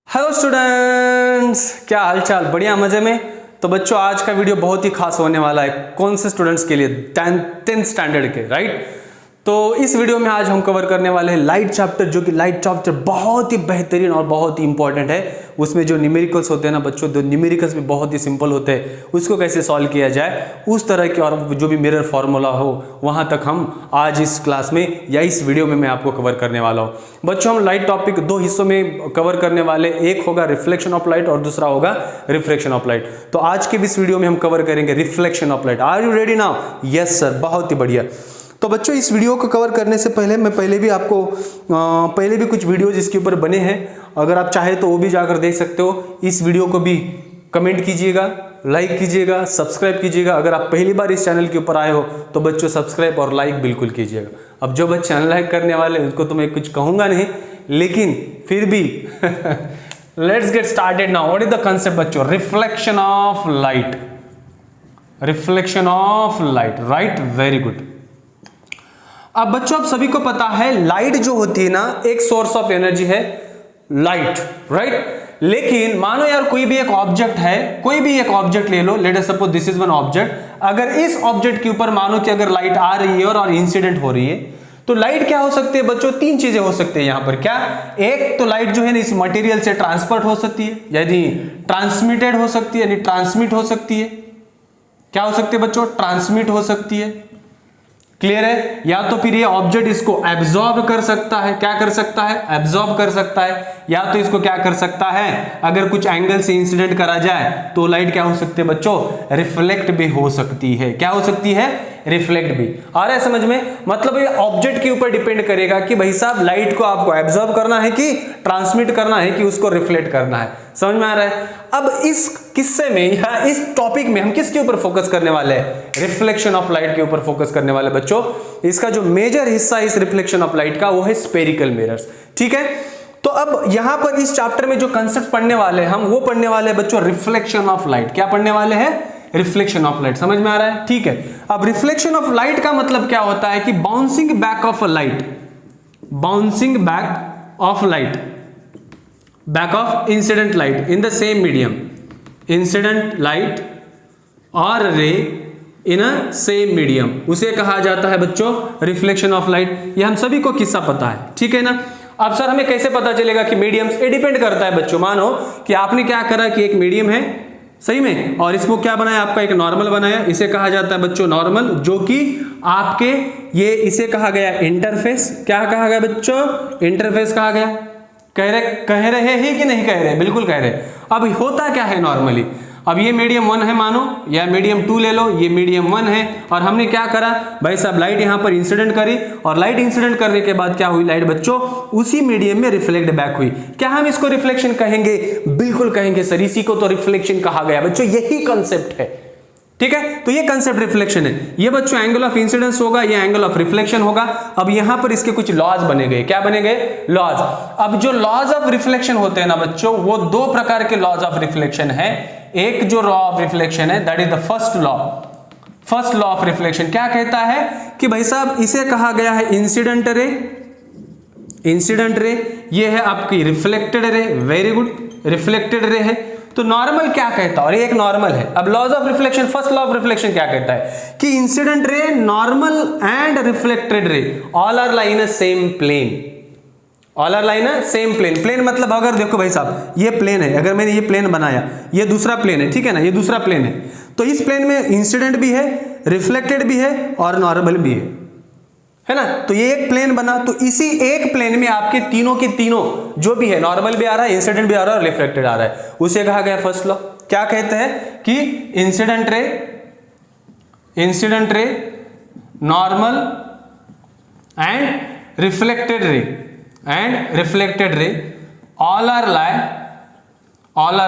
Hello students, क्या हालचाल? बढ़िया, मजे में? तो बच्चों, आज का वीडियो बहुत ही खास होने वाला है। कौन से स्टूडेंट्स के लिए? 10th स्टैंडर्ड के, राइट? तो इस वीडियो में आज हम कवर करने वाले हैं लाइट चैप्टर, जो कि लाइट चैप्टर बहुत ही बेहतरीन और बहुत ही इंपॉर्टेंट है। उसमें जो न्यूमेरिकल्स होते हैं ना बच्चों, जो न्यूमेरिकल्स भी बहुत ही सिंपल होते हैं, उसको कैसे सॉल्व किया जाए उस तरह के, और जो भी मिरर फार्मूला हो वहाँ तक हम आज इस क्लास में या इस वीडियो में मैं आपको कवर करने वाला हूँ। बच्चों, हम लाइट टॉपिक दो हिस्सों में कवर करने वाले, एक होगा रिफ्लेक्शन ऑफ लाइट और दूसरा होगा रिफ्रैक्शन ऑफ लाइट। तो आज के इस वीडियो में हम कवर करेंगे reflection of light. Are you ready now? Yes sir, बहुत ही बढ़िया। तो बच्चों, इस वीडियो को कवर करने से पहले मैं पहले भी कुछ वीडियोज इसके ऊपर बने हैं, अगर आप चाहे तो वो भी जाकर देख सकते हो। इस वीडियो को भी कमेंट कीजिएगा, लाइक कीजिएगा, सब्सक्राइब कीजिएगा। अगर आप पहली बार इस चैनल के ऊपर आए हो तो बच्चों सब्सक्राइब और लाइक बिल्कुल कीजिएगा। अब जो बच्चे अनलाइक करने वाले उनको तो मैं कुछ कहूँगा नहीं, लेकिन फिर भी let's get started now. What is the concept बच्चों? Reflection of light. Reflection of light, right? Very good. अब बच्चों, आप सभी को पता है लाइट जो होती है ना, एक सोर्स ऑफ एनर्जी है लाइट, राइट? लेकिन मानो यार कोई भी एक ऑब्जेक्ट है, कोई भी एक ऑब्जेक्ट ले लो, let us suppose this is one object. अगर इस ऑब्जेक्ट के ऊपर मानो कि अगर लाइट आ रही है और इंसिडेंट हो रही है, तो लाइट क्या हो सकती है बच्चों? तीन चीजें हो सकती है यहां पर। क्या? एक तो लाइट जो है ना इस मटेरियल से ट्रांसपोर्ट हो सकती है, यानी ट्रांसमिटेड हो सकती है, यानी ट्रांसमिट हो सकती है। क्या हो सकती है बच्चों? ट्रांसमिट हो सकती है। क्लियर है? या तो फिर ये ऑब्जेक्ट इसको एब्जॉर्ब कर सकता है। क्या कर सकता है? एब्जॉर्ब कर सकता है। या तो इसको क्या कर सकता है, अगर कुछ एंगल से इंसिडेंट करा जाए तो लाइट क्या हो सकती है बच्चों? रिफ्लेक्ट भी हो सकती है। क्या हो सकती है? रिफ्लेक्ट भी। आ रहा है समझ में? मतलब ये ऑब्जेक्ट के ऊपर डिपेंड करेगा कि भाई साहब लाइट को आपको एब्जॉर्ब करना है कि ट्रांसमिट करना है कि उसको रिफ्लेक्ट करना है। समझ में आ रहा है? अब इस किस्से में या इस टॉपिक में हम किसके ऊपर फोकस करने वाले हैं? रिफ्लेक्शन ऑफ लाइट के ऊपर फोकस करने वाले बच्चों। इसका जो मेजर हिस्सा इस रिफ्लेक्शन ऑफ लाइट का वो है स्फेरिकल मिरर्स। ठीक है? तो अब यहां पर इस चैप्टर में जो कंसेप्ट पढ़ने वाले हैं हम, वो पढ़ने वाले हैं बच्चों रिफ्लेक्शन ऑफ लाइट। क्या पढ़ने वाले हैं? Reflection of light. समझ में आ रहा है? ठीक है। अब रिफ्लेक्शन ऑफ लाइट का मतलब क्या होता है कि bouncing back of light, bouncing back of light, back of incident light in the same medium, incident light और रे इन अ सेम मीडियम, उसे कहा जाता है बच्चों रिफ्लेक्शन ऑफ लाइट। ये हम सभी को किस्सा पता है, ठीक है ना? अब सर हमें कैसे पता चलेगा कि मीडियम्स? ये डिपेंड करता है बच्चों। मानो कि आपने क्या करा कि एक मीडियम है सही में, और इसको क्या बनाया? आपका एक नॉर्मल बनाया, इसे कहा जाता है बच्चों नॉर्मल, जो कि आपके ये इसे कहा गया इंटरफेस। क्या कहा गया बच्चों? इंटरफेस कहा गया। कह रहे हैं कि नहीं कह रहे? बिल्कुल कह रहे। अब होता क्या है नॉर्मली, अब ये मीडियम 1 है मानो, या मीडियम 2 ले लो, ये मीडियम 1 है, और हमने क्या करा भाई साहब, लाइट यहां पर इंसिडेंट करी, और लाइट इंसिडेंट करने के बाद क्या हुई? लाइट बच्चों उसी मीडियम में रिफ्लेक्ट बैक हुई। क्या हम इसको रिफ्लेक्शन कहेंगे? बिल्कुल कहेंगे सर, इसी को तो रिफ्लेक्शन कहा गया बच्चों। यही कंसेप्ट है, ठीक है? तो ये कंसेप्ट रिफ्लेक्शन है। ये बच्चों एंगल ऑफ इंसिडेंस होगा, ये एंगल ऑफ रिफ्लेक्शन होगा। अब यहां पर इसके कुछ लॉज बने गए। क्या बने गए? लॉज। अब जो लॉज ऑफ रिफ्लेक्शन होते हैं ना बच्चों, वो दो प्रकार के लॉज ऑफ रिफ्लेक्शन है। एक जो लॉ ऑफ रिफ्लेक्शन है, that is the first law. First law of reflection क्या कहता है कि भाई साहब इसे कहा गया है इंसिडेंट रे। इंसिडेंट रे ये है आपकी reflected ray. Very good, reflected ray है। तो नॉर्मल क्या कहता है? और ये एक नॉर्मल है। अब laws of reflection, first law of reflection क्या कहता है कि incident ray, normal and reflected ray all are lie in a same plane. All are lie in a same plane. Plane मतलब अगर देखो भाई साहब ये प्लेन है, अगर मैंने ये प्लेन बनाया, ये दूसरा प्लेन है, ठीक है ना? ये दूसरा प्लेन है, तो इस प्लेन में इंसिडेंट भी है, रिफ्लेक्टेड भी है और नॉर्मल भी है ना? तो ये एक प्लेन बना। तो इसी एक प्लेन में आपके तीनों के तीनों जो भी है, नॉर्मल भी आ रहा है, इंसिडेंट भी आ रहा है और रिफ्लेक्टेड आ रहा है, उसे कहा गया फर्स्ट लॉ। क्या कहते हैं कि incident ray, normal and reflected ray all are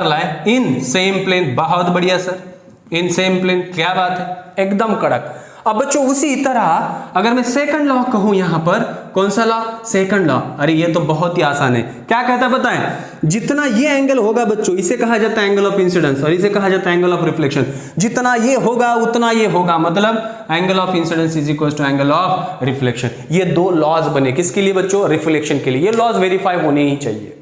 lie in same plane. बहुत बढ़िया सर, इन सेम प्लेन। क्या बात है, एकदम कड़क। अब बच्चों उसी तरह अगर मैं सेकंड लॉ कहूं, यहां पर कौन सा लॉ? Second law. अरे ये तो बहुत ही आसान है। क्या कहता है बताएं? जितना ये एंगल होगा बच्चों, इसे कहा जाता है एंगल ऑफ इंसिडेंस और इसे कहा जाता है एंगल ऑफ रिफ्लेक्शन। जितना ये होगा उतना ये होगा, मतलब angle of incidence is equal to angle of reflection. ये दो लॉज बने किसके लिए बच्चों? रिफ्लेक्शन के लिए। ये लॉज वेरीफाई होने ही चाहिए।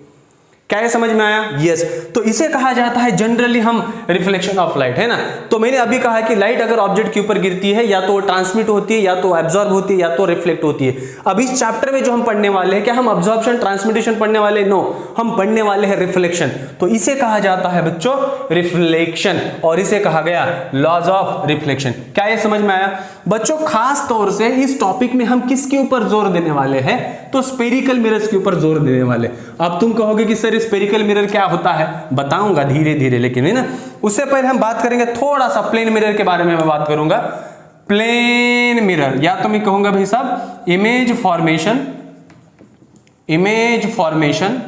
क्या ये समझ में आया? यस। तो इसे कहा जाता है जनरली हम रिफ्लेक्शन ऑफ लाइट, है ना। तो मैंने अभी कहा कि लाइट अगर ऑब्जेक्ट के ऊपर गिरती है या तो वो ट्रांसमिट होती है, या तो एब्जॉर्ब होती है, या तो रिफ्लेक्ट होती है। अब इस चैप्टर में जो हम पढ़ने वाले हैं, क्या हम अब्जॉर्प्शन ट्रांसमिटेशन पढ़ने वाले? नो, हम पढ़ने वाले हैं रिफ्लेक्शन। तो इसे कहा जाता है बच्चों रिफ्लेक्शन, और इसे कहा गया लॉज ऑफ रिफ्लेक्शन। क्या ये समझ में आया बच्चों? खास तौर से इस टॉपिक में हम किसके ऊपर जोर देने वाले हैं? तो स्फेरिकल मिरर्स के ऊपर जोर देने वाले। अब तुम कहोगे कि सर स्फेरिकल मिरर क्या होता है? बताऊंगा धीरे धीरे, लेकिन है ना, उससे पहले हम बात करेंगे थोड़ा सा प्लेन मिरर के बारे में। मैं बात करूंगा प्लेन मिरर, या तो मैं कहूंगा भाई साहब image formation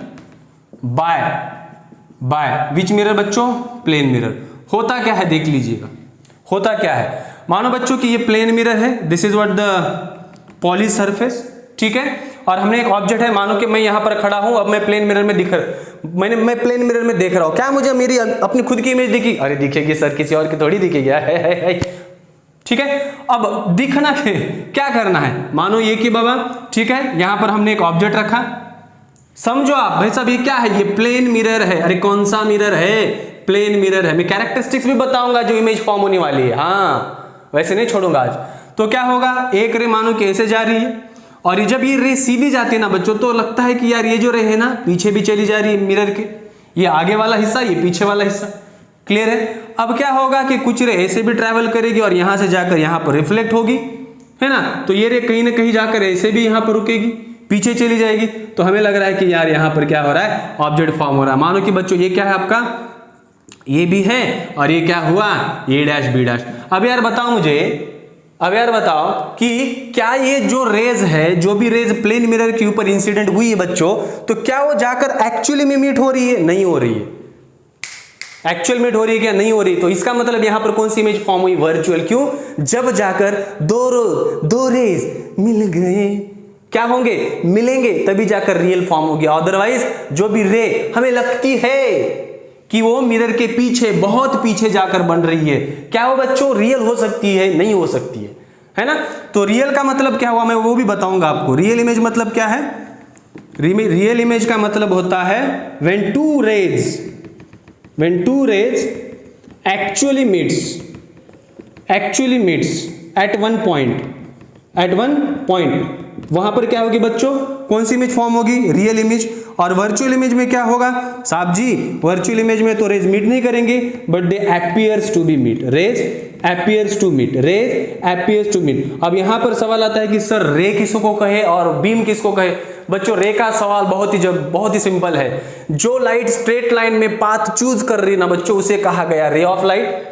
by which mirror बच्चों? Plane mirror. होता क्या है देख लीजिएगा, होता क्या है। मानो बच्चों कि ये प्लेन मिरर है, this is what the polish surface, ठीक है। और हमने एक ऑब्जेक्ट है, मानो कि मैं यहां पर खड़ा हूं, अब मैं प्लेन मिरर में मैं प्लेन मिरर में देख रहा हूं। क्या मुझे मेरी अपनी खुद की इमेज दिखी? अरे दिखेगी सर, किसी और की थोड़ी दिखेगी, है। ठीक है। अब दिखना क्या करना है? मानो ये कि बाबा ठीक है, यहां पर हमने एक ऑब्जेक्ट रखा, समझो आप भाई साहब ये क्या है? ये प्लेन मिरर है। अरे कौन सा मिरर है? प्लेन मिरर है। मैं कैरेक्टरिस्टिक्स भी बताऊंगा जो इमेज फॉर्म होने वाली है, हाँ वैसे नहीं छोड़ूंगा आज। तो क्या होगा, एक रे मानो कि ऐसे जा रही है, और ये जब ये रे सीधी जाती है ना बच्चों, तो लगता है कि यार ये जो रे है ना पीछे भी चली जा रही है मिरर के, ये आगे वाला हिस्सा, ये पीछे वाला हिस्सा। क्लियर है? अब क्या होगा कि कुछ रे ऐसे भी ट्रैवल करेगी और यहां से जाकर यहां पर रिफ्लेक्ट होगी, है ना। तो ये रे कहीं ना कहीं जाकर ऐसे भी यहां पर रुकेगी, पीछे चली जाएगी। तो हमें लग रहा है कि यार यहां पर क्या हो रहा है? ऑब्जेक्ट फॉर्म हो रहा है। मानो कि बच्चों ये क्या है आपका? ये भी है, और ये क्या हुआ? ए डैश बी डैश। अब यार बताओ कि क्या ये जो रेज है, जो भी रेज प्लेन मिरर के ऊपर इंसिडेंट हुई है बच्चों, तो क्या वो जाकर एक्चुअली में मीट हो रही है? नहीं हो रही है। एक्चुअल मीट हो रही है क्या? नहीं हो रही। तो इसका मतलब यहां पर कौन सी इमेज फॉर्म हुई? वर्चुअल। क्यों? जब जाकर दो रेज मिल गए, क्या होंगे? मिलेंगे, तभी जाकर रियल फॉर्म होगी। अदरवाइज जो भी रे हमें लगती है कि वो मिरर के पीछे, बहुत पीछे जाकर बन रही है, क्या वो बच्चों रियल हो सकती है? नहीं हो सकती है ना। तो रियल का मतलब क्या हुआ, मैं वो भी बताऊंगा आपको। रियल इमेज मतलब क्या है? रियल इमेज का मतलब होता है when two rays actually meets at one point, वहां पर क्या होगी बच्चों? कौन सी इमेज फॉर्म होगी? Real image. और वर्चुअल इमेज में क्या होगा साहब जी? वर्चुअल इमेज में तो रेज मीट नहीं करेंगे, but they appears to be meet। Rays appears to meet। अब यहां पर सवाल आता है कि सर रे किसको कहे और बीम किसको कहे? बच्चों रे का सवाल बहुत ही सिंपल है। जो लाइट स्ट्रेट लाइन में पाथ चूज कर रही है ना बच्चों, उसे कहा गया रे ऑफ लाइट,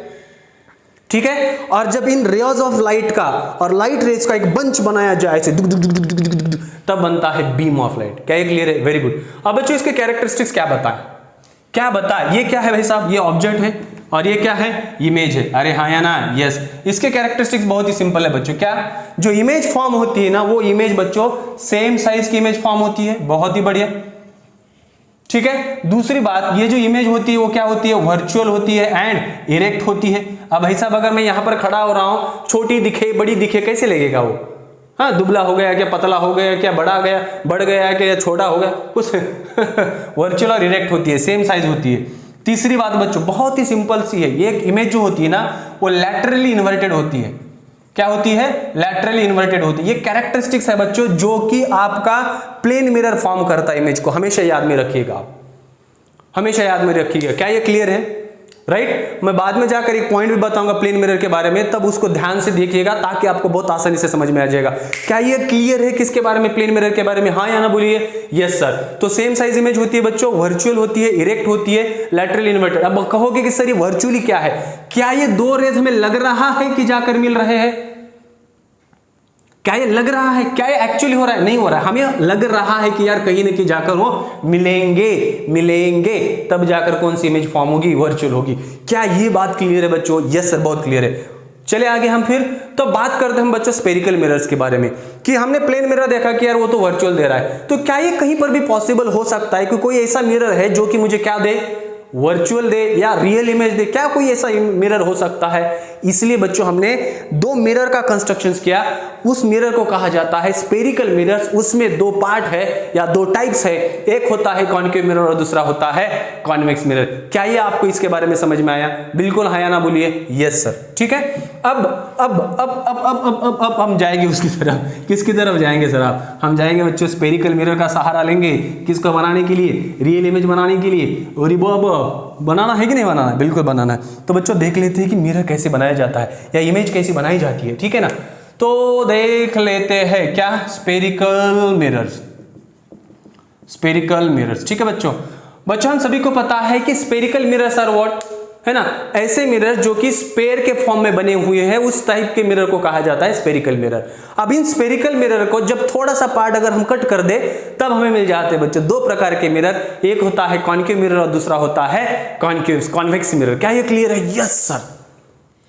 ठीक है। और जब इन रेज ऑफ लाइट का और लाइट रेज का एक बंच बनाया जाए ऐसे तब बनता है बीम ऑफ लाइट। क्या ये क्लियर है? Very good. अब बच्चों इसके कैरेक्टरिस्टिक्स क्या बताए? ये क्या है भाई साहब? ये ऑब्जेक्ट है, और ये क्या है? इमेज है। अरे हाँ या ना? यस। इसके कैरेक्टरिस्टिक्स बहुत ही सिंपल है बच्चों। क्या? जो इमेज फॉर्म होती है ना, वो इमेज बच्चों सेम साइज की इमेज फॉर्म होती है। बहुत ही बढ़िया, ठीक है। दूसरी बात, ये जो इमेज होती है वो क्या होती है? वर्चुअल होती है एंड इरेक्ट होती है। अब भाई साहब अगर मैं यहां पर खड़ा हो रहा हूं, छोटी दिखे बड़ी दिखे, कैसे लगेगा वो? हाँ, दुबला हो गया क्या, पतला हो गया क्या, बढ़ गया क्या, या छोटा हो गया कुछ वर्चुअल और इरेक्ट होती है, सेम साइज होती है। तीसरी बात बच्चों बहुत ही सिंपल सी है, ये इमेज जो होती है ना वो लैटरली इन्वर्टेड होती है। क्या होती है? लैटरली इन्वर्टेड होती है। ये कैरेक्टरिस्टिक्स है बच्चों जो कि आपका प्लेन मिरर फॉर्म करता है इमेज को। हमेशा याद में रखिएगा आप, हमेशा याद में रखिएगा। क्या ये क्लियर है? राइट। मैं बाद में जाकर एक पॉइंट भी बताऊंगा प्लेन मिरर के बारे में, तब उसको ध्यान से देखिएगा ताकि आपको बहुत आसानी से समझ में आ जाएगा। क्या ये क्लियर है किसके बारे में? प्लेन मिरर के बारे में। हाँ या ना बोलिए। Yes sir. तो सेम साइज इमेज होती है बच्चों, वर्चुअल होती है, इरेक्ट होती है, लैटरली इन्वर्टेड। अब कहोगे कि सर ये वर्चुअली क्या है? क्या ये दो रेज हमें लग रहा है कि जाकर मिल रहे हैं? क्या ये लग रहा है? क्या ये एक्चुअली हो रहा है? नहीं हो रहा है। हमें लग रहा है कि यार कहीं ना कहीं जाकर वो मिलेंगे, तब जाकर कौन सी इमेज फॉर्म होगी? वर्चुअल होगी। क्या ये बात क्लियर है बच्चों? यस सर, बहुत क्लियर है। चले आगे हम फिर तो बात करते हैं हम बच्चों स्फेरिकल मिरर्स के बारे में, कि हमने प्लेन मिरर देखा कि यार वो तो वर्चुअल दे रहा है, तो क्या ये कहीं पर भी पॉसिबल हो सकता है कि कोई ऐसा मिरर है जो कि मुझे क्या दे? वर्चुअल दे या रियल इमेज दे? क्या कोई ऐसा मिरर हो सकता है इसलिए बच्चों हमने दो मिरर का कंस्ट्रक्शन किया। उस मिरर को कहा जाता है स्पेरिकल मिरर्स। उसमें दो पार्ट है या दो टाइप्स है, एक होता है कॉनकेव मिरर और दूसरा होता है कॉन्वेक्स मिरर। क्या ये आपको इसके बारे में समझ में आया? बिल्कुल हाँ या ना बोलिए, यस सर। ठीक है, अब हम जाएंगे उसकी तरफ। किसकी तरफ जाएंगे सर आप? हम जाएंगे बच्चों स्पेरिकल मिरर का सहारा लेंगे। किसको बनाने के लिए? रियल इमेज बनाने के लिए। और बनाना है कि नहीं बनाना? बिल्कुल बनाना है। तो बच्चों देख लेते हैं कि मिरर कैसे बनाया जाता है या इमेज कैसी बनाई जाती है। ठीक है ना, तो देख लेते हैं क्या स्पेरिकल मिरर्स। स्पेरिकल मिरर्स, ठीक है बच्चों। हम सभी को पता है कि स्पेरिकल मिरर्स आर व्हाट, है ना, ऐसे मिरर जो कि स्पेयर के फॉर्म में बने हुए हैं, उस टाइप के मिरर को कहा जाता है स्पेरिकल मिरर। अब इन स्पेरिकल मिरर को जब थोड़ा सा पार्ट अगर हम कट कर दे तब हमें मिल जाते हैं बच्चों दो प्रकार के मिरर। एक होता है कॉनकेव मिरर और दूसरा होता है कॉन्वेक्स मिरर। क्या ये क्लियर है? Yes sir,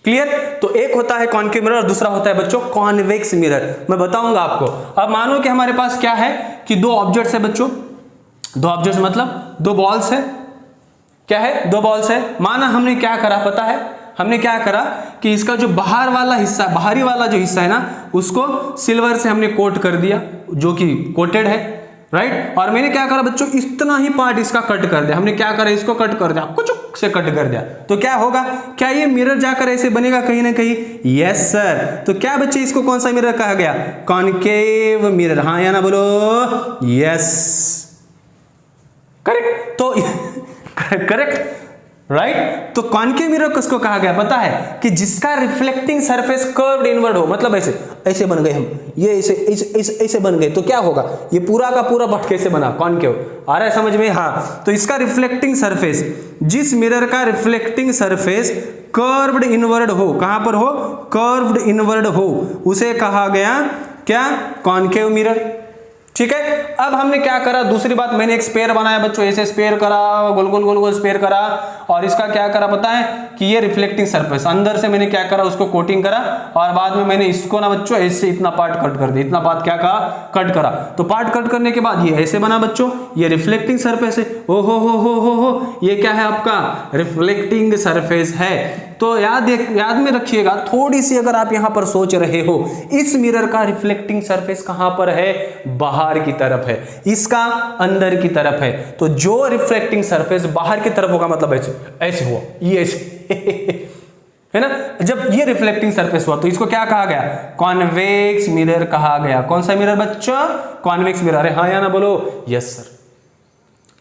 clear. तो एक होता है कॉनकेव मिरर और दूसरा होता है बच्चों कॉन्वेक्स मिरर। मैं बताऊंगा आपको। अब मानो कि हमारे पास क्या है कि दो ऑब्जेक्ट्स है बच्चों। दो ऑब्जेक्ट्स मतलब दो बॉल्स है। क्या है? दो बॉल्स है। माना हमने क्या करा पता है? हमने क्या करा कि इसका जो बाहर वाला हिस्सा, बाहरी वाला जो हिस्सा है ना, उसको सिल्वर से हमने कोट कर दिया, जो कि कोटेड है, राइट। और मैंने क्या करा बच्चों, इतना ही पार्ट इसका कट कर दिया। हमने क्या करा, इसको कट कर दिया, कुछ से कट कर दिया। तो क्या होगा? क्या ये मिरर जाकर ऐसे बनेगा कहीं ना कहीं? Yes sir. तो क्या बच्चे इसको कौन सा मिरर कहा गया? Concave mirror. हाँ या ना बोलो? Yes, correct. तो करेक्ट, राइट। तो कॉनकेव मिरर किसको कहा गया पता है? कि जिसका रिफ्लेक्टिंग सरफेस कर्व्ड इनवर्ड हो। मतलब ऐसे ऐसे बन गए हम, ये ऐसे बन गए। तो क्या होगा? ये पूरा का पूरा पार्ट कैसे बना? कॉनकेव। आ रहा है समझ में? हाँ। तो इसका रिफ्लेक्टिंग सरफेस, जिस मिरर का रिफ्लेक्टिंग सरफेस कर्व्ड इनवर्ड हो, कहां पर हो? कर्व्ड इनवर्ड हो, उसे कहा गया क्या? Concave mirror. ठीक है। अब हमने क्या करा, दूसरी बात, मैंने एक स्पेयर बनाया बच्चों, ऐसे स्पेयर करा, गोल गोल गोल गोल स्पेयर करा, और इसका क्या करा पता है? कि ये रिफ्लेक्टिंग सरफेस, अंदर से मैंने क्या करा, उसको कोटिंग करा, और बाद में मैंने इसको ना बच्चों ऐसे इतना पार्ट कट कर दिया, इतना पार्ट क्या कहा? कट करा। तो पार्ट कट करने के बाद ये ऐसे बना बच्चों, ये रिफ्लेक्टिंग सरफेस है। ओ हो, ये क्या है आपका? रिफ्लेक्टिंग सरफेस है। तो याद में रखिएगा, थोड़ी सी अगर आप यहां पर सोच रहे हो, इस मिरर का रिफ्लेक्टिंग सरफेस कहां पर है? बाहर की तरफ है, इसका अंदर की तरफ है। तो जो रिफ्लेक्टिंग सरफेस बाहर की तरफ होगा, मतलब ऐसे हुआ, ये ऐसे है ना। जब ये रिफ्लेक्टिंग सरफेस हुआ तो इसको क्या कहा गया? कॉन्वेक्स मिरर कहा गया। कौन सा मिरर बच्चों? Convex mirror. अरे हाँ या ना बोलो? Yes sir.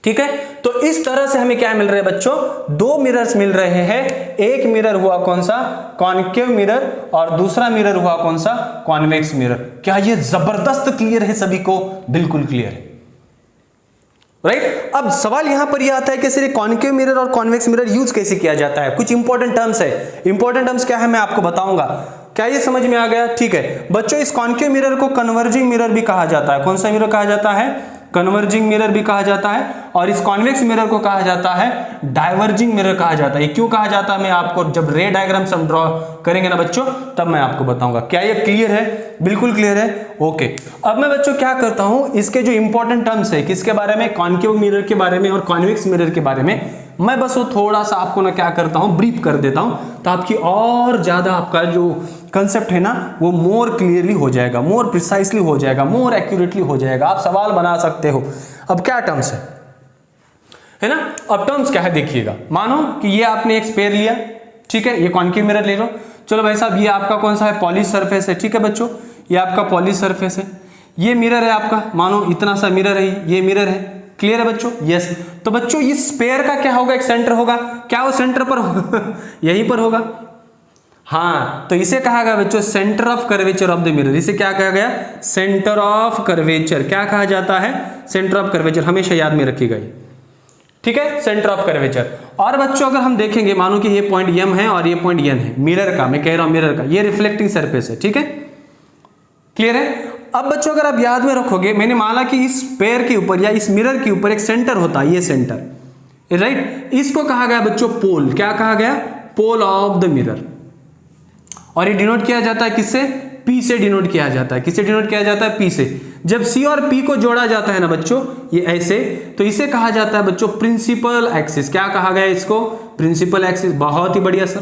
ठीक है। तो इस तरह से हमें क्या मिल रहा है बच्चों? दो मिरर्स मिल रहे हैं। एक मिरर हुआ कौन सा? कॉनकेव मिरर, और दूसरा मिरर हुआ कौन सा? Convex mirror. क्या ये जबरदस्त क्लियर है सभी को? बिल्कुल क्लियर है, राइट। अब सवाल यहां पर यह आता है कि सिर्फ कॉनकेव मिरर और कॉन्वेक्स मिरर यूज कैसे किया जाता है? कुछ इंपॉर्टेंट टर्म्स है। इंपॉर्टेंट टर्म्स क्या है मैं आपको बताऊंगा। क्या ये समझ में आ गया? ठीक है बच्चों, इस कॉनकेव मिरर को कन्वर्जिंग मिरर भी कहा जाता है। कौन सा मिरर कहा जाता है? कन्वर्जिंग मिरर भी कहा जाता है। और इस कॉन्वेक्स मिरर को कहा जाता है डाइवर्जिंग मिरर कहा जाता है। ये क्यों कहा जाता है मैं आपको जब रे डायग्राम्स हम ड्रॉ करेंगे ना बच्चों, तब मैं आपको बताऊंगा। क्या ये क्लियर है? बिल्कुल क्लियर है, ओके। अब मैं बच्चों क्या करता हूं, इसके जो इंपॉर्टेंट टर्म्स है, किसके बारे में? कॉनकेव मिरर के बारे में और कॉन्वेक्स मिरर के बारे में, मैं बस वो थोड़ा सा आपको ना क्या करता हूं, ब्रीफ कर देता हूं, तो आपकी और ज्यादा आपका जो कंसेप्ट है ना वो मोर क्लियरली हो जाएगा, मोर प्रिसाइसली हो जाएगा, मोर एक्यूरेटली हो जाएगा। आप सवाल बना सकते हो। अब क्या टर्म्स है ना? अब टर्म्स क्या है देखिएगा। मानो कि ये आपने एक स्पेयर लिया, ठीक है, ये कॉनकेव मिरर ले लो। चलो भाई साहब, ये आपका कौन सा है? पॉलिश सरफेस है, ठीक है बच्चों, ये आपका पॉलिश सरफेस है। ये मिरर है आपका, मानो इतना सा मिरर है, ये मिरर है। क्लियर है बच्चों? यस। तो बच्चों इस स्पेयर का क्या होगा? एक सेंटर होगा। क्या वो सेंटर पर होगा? यहीं पर होगा। हाँ, तो इसे कहा गया बच्चों centre of curvature of the mirror. इसे क्या कहा गया? Centre of curvature. क्या कहा जाता है? Centre of curvature. हमेशा याद में रखिएगा ये, ठीक है, सेंटर ऑफ कर्वेचर। और बच्चों अगर हम देखेंगे, मानो कि ये पॉइंट एम है और ये पॉइंट एन है, मिरर का, मैं कह रहा हूं मिरर का, ये रिफ्लेक्टिंग सरफेस है, ठीक है, क्लियर है। अब बच्चों अगर आप याद में रखोगे, मैंने माना कि इस पेयर के ऊपर या इस मिरर के ऊपर एक सेंटर होता है, ये सेंटर, राइट। इसको कहा गया बच्चों पोल। क्या कहा गया? Pole of the mirror. और ये डिनोट किया जाता है किससे? P से डिनोट किया जाता है। किससे डिनोट किया जाता है? P से। जब C और P को जोड़ा जाता है ना बच्चों, ये ऐसे, तो इसे कहा जाता है बच्चों प्रिंसिपल एक्सिस। क्या कहा गया इसको? Principal axis. बहुत ही बढ़िया सर,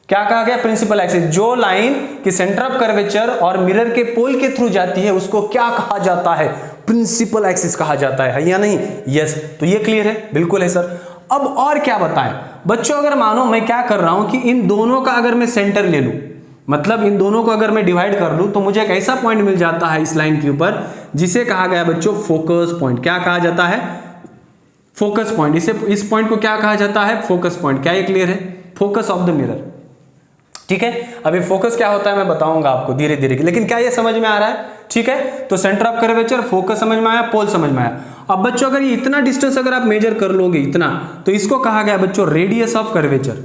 क्या कहा गया? Principal axis. जो लाइन की सेंटर ऑफ कर्वेचर और मिरर के पोल के थ्रू जाती है उसको क्या कहा जाता है? प्रिंसिपल एक्सिस कहा जाता है या नहीं? यस। तो ये क्लियर है? बिल्कुल है सर। अब और क्या बताएं बच्चों, अगर मानो मैं क्या कर रहा हूं कि इन दोनों का अगर मैं सेंटर ले लूं, मतलब इन दोनों को अगर मैं डिवाइड कर लूं, तो मुझे एक ऐसा पॉइंट मिल जाता है इस लाइन के ऊपर जिसे कहा गया बच्चों फोकस पॉइंट। क्या कहा जाता है? Focus point. इस पॉइंट को क्या कहा जाता है? Focus point. क्या ये क्लियर है? Focus of the mirror. ठीक है, अभी फोकस क्या होता है मैं बताऊंगा आपको धीरे धीरे, लेकिन क्या ये समझ में आ रहा है? ठीक है, तो सेंटर ऑफ कर्वेचर, फोकस समझ में आया, पोल समझ में आया। अब बच्चों अगर ये इतना डिस्टेंस अगर आप मेजर कर लोगे इतना, तो इसको कहा गया बच्चों radius of curvature.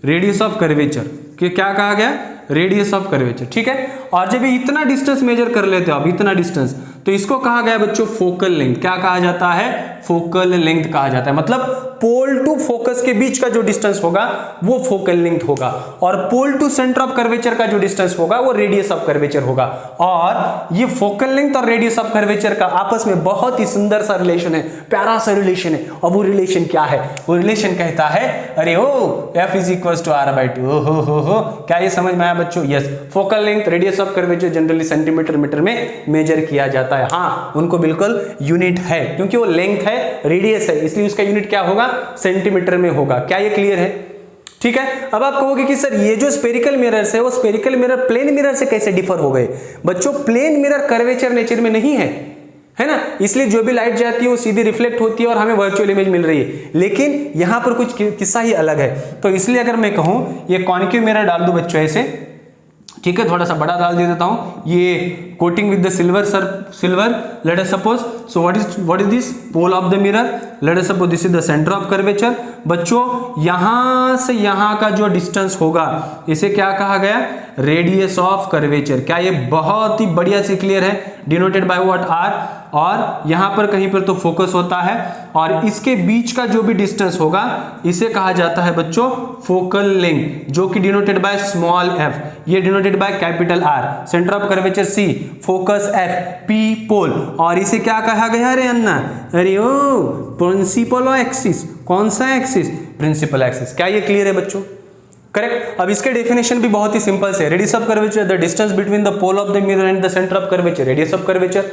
Radius of curvature कि क्या कहा गया? Radius of curvature. ठीक है, और जब ये इतना डिस्टेंस मेजर कर लेते हो आप, इतना डिस्टेंस, तो इसको कहा गया बच्चों फोकल लेंथ। क्या कहा जाता है? फोकल लेंथ कहा जाता है। मतलब पोल टू फोकस के बीच का जो डिस्टेंस होगा वो फोकल लेंथ होगा, और pole to centre of curvature का जो डिस्टेंस होगा वो रेडियस ऑफ कर्वेचर होगा। और ये फोकल लेंथ और रेडियस ऑफ कर्वेचर का आपस में बहुत ही सुंदर सा रिलेशन है, प्यारा सा रिलेशन है। और वो रिलेशन क्या है? वो रिलेशन कहता है अरे ओ F is equal to R/2। हो क्या ये समझ में आया बच्चों? Yes. Focal length, radius of curvature generally centimetre metre में मेजर किया जाता है। हाँ, उनको बिल्कुल यूनिट है, क्योंकि वो लेंथ है, रेडियस है, इसलिए उसका यूनिट क्या होगा? सेंटीमीटर में होगा। क्या ये क्लियर है? ठीक है। अब आप कहोगे कि सर ये जो स्फेरिकल मिरर्स है वो स्फेरिकल मिरर प्लेन मिरर से कैसे डिफर हो गए? बच्चों प्लेन मिरर कर्वेचर नेचर में नहीं है ना, इसलिए जो भी लाइट जाती है वो सीधी रिफ्लेक्ट होती है और हमें वर्चुअल इमेज मिल रही है। लेकिन यहां पर कुछ किस्सा ही अलग है। तो इसलिए अगर मैं कहूं ये कॉन्केव मिरर डाल दूं बच्चों ऐसे, ठीक है, थोड़ा सा बड़ा डाल दे देता हूं, ये coating with the silver let us suppose. So what is this? Pole of the mirror. Let us suppose this is the centre of curvature. बच्चों यहां से यहां का जो डिस्टेंस होगा इसे क्या कहा गया? Radius of curvature. क्या ये बहुत ही बढ़िया से क्लियर है? Denoted by what? R। और यहां पर कहीं पर तो फोकस होता है, और इसके बीच का जो भी डिस्टेंस होगा इसे कहा जाता है बच्चों फोकल लेंथ, जो कि डिनोटेड बाय स्मॉल f, ये denoted by capital R। Centre of curvature C, focus F, P पोल, और इसे क्या कहा गया रे अन्ना? अरे ओ प्रिंसिपल एक्सिस। कौन सा एक्सिस? Principal axis. क्या ये क्लियर है बच्चों? करेक्ट। अब इसके डेफिनेशन भी बहुत ही सिंपल से, radius of curvature the distance between the pole of the mirror and the centre of curvature, radius of curvature.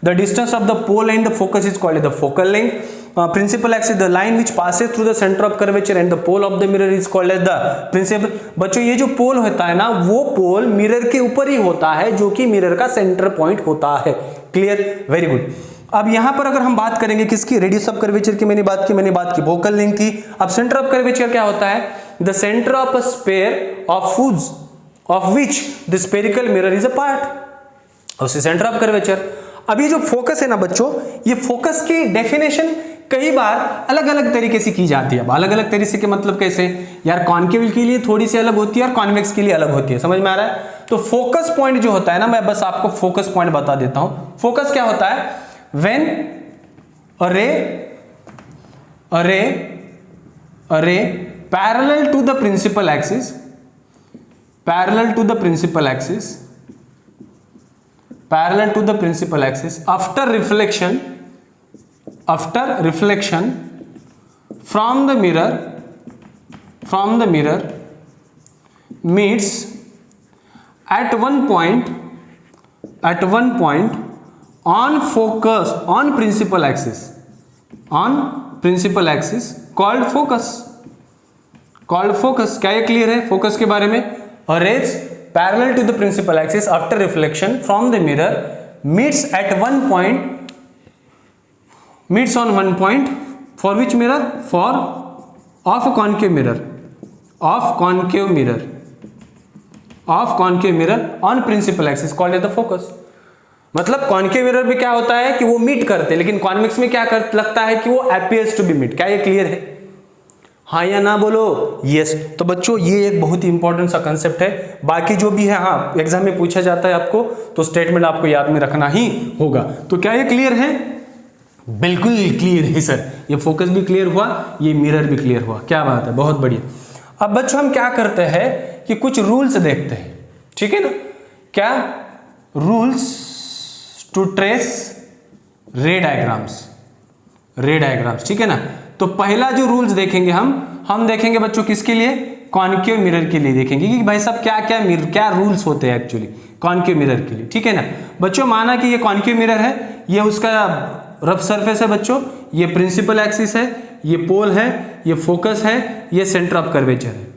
The distance of the pole and the focus is called the focal length. Principal axis, the line which passes through the center of curvature and the pole of the mirror is called as the principal। बच्चों ये जो पोल होता है ना, वो पोल mirror के ऊपर ही होता है, जो कि मिरर का सेंटर पॉइंट होता है। क्लियर? Very good. अब यहां पर अगर हम बात करेंगे किसकी? रेडियस ऑफ कर्वेचर की मैंने बात की, फोकल लेंथ की। अब सेंटर ऑफ कर्वेचर क्या होता है? The centre of a sphere of which the spherical mirror is a part. उसी सेंटर ऑफ कर्वेचर। अब ये जो फोकस है ना बच्चों, ये फोकस की डेफिनेशन कई बार अलग अलग तरीके से की जाती है। अब अलग अलग तरीके के मतलब कैसे यार? कॉन्केव के लिए थोड़ी सी अलग होती है और कॉन्वेक्स के लिए अलग होती है। समझ में आ रहा है? तो फोकस पॉइंट जो होता है ना, मैं बस आपको फोकस पॉइंट बता देता हूं। फोकस क्या होता है? व्हेन अरे parallel to the principal axis, parallel to the principal axis after reflection from the mirror meets at one point on principal axis called focus। क्या ये क्लियर है फोकस के बारे में? rays parallel to the principal axis after reflection from the mirror meets on one point for which mirror? of concave mirror on principal axis called as the focus। मतलब concave mirror में क्या होता है कि वो मीट करते हैं, लेकिन कॉन्वेक्स में क्या लगता है कि वो appears to be meet। क्या ये क्लियर है? हाँ या ना बोलो? यस। तो बच्चों ये एक बहुत ही इंपॉर्टेंट सा कंसेप्ट है। बाकी जो भी है, हाँ एग्जाम में पूछा जाता है आपको, तो स्टेटमेंट आपको याद में रखना ही होगा। तो क्या ये क्लियर है? बिल्कुल क्लियर है सर। ये फोकस भी क्लियर हुआ, ये मिरर भी क्लियर हुआ। क्या बात है, बहुत बढ़िया। अब बच्चों हम क्या करते हैं कि कुछ रूल्स देखते हैं, ठीक है ना? क्या rules to trace ray diagrams, ठीक है ना? तो पहला जो रूल्स देखेंगे हम देखेंगे बच्चों किसके लिए? कॉन्केव मिरर के लिए देखेंगे कि भाई साहब क्या रूल्स होते हैं एक्चुअली कॉन्केव मिरर के लिए, ठीक है ना बच्चों। माना कि ये कॉन्केव मिरर है, ये उसका रफ सरफेस है बच्चों, ये प्रिंसिपल एक्सिस है, ये पोल है, ये फोकस है, ये सेंटर ऑफ कर्वेचर है,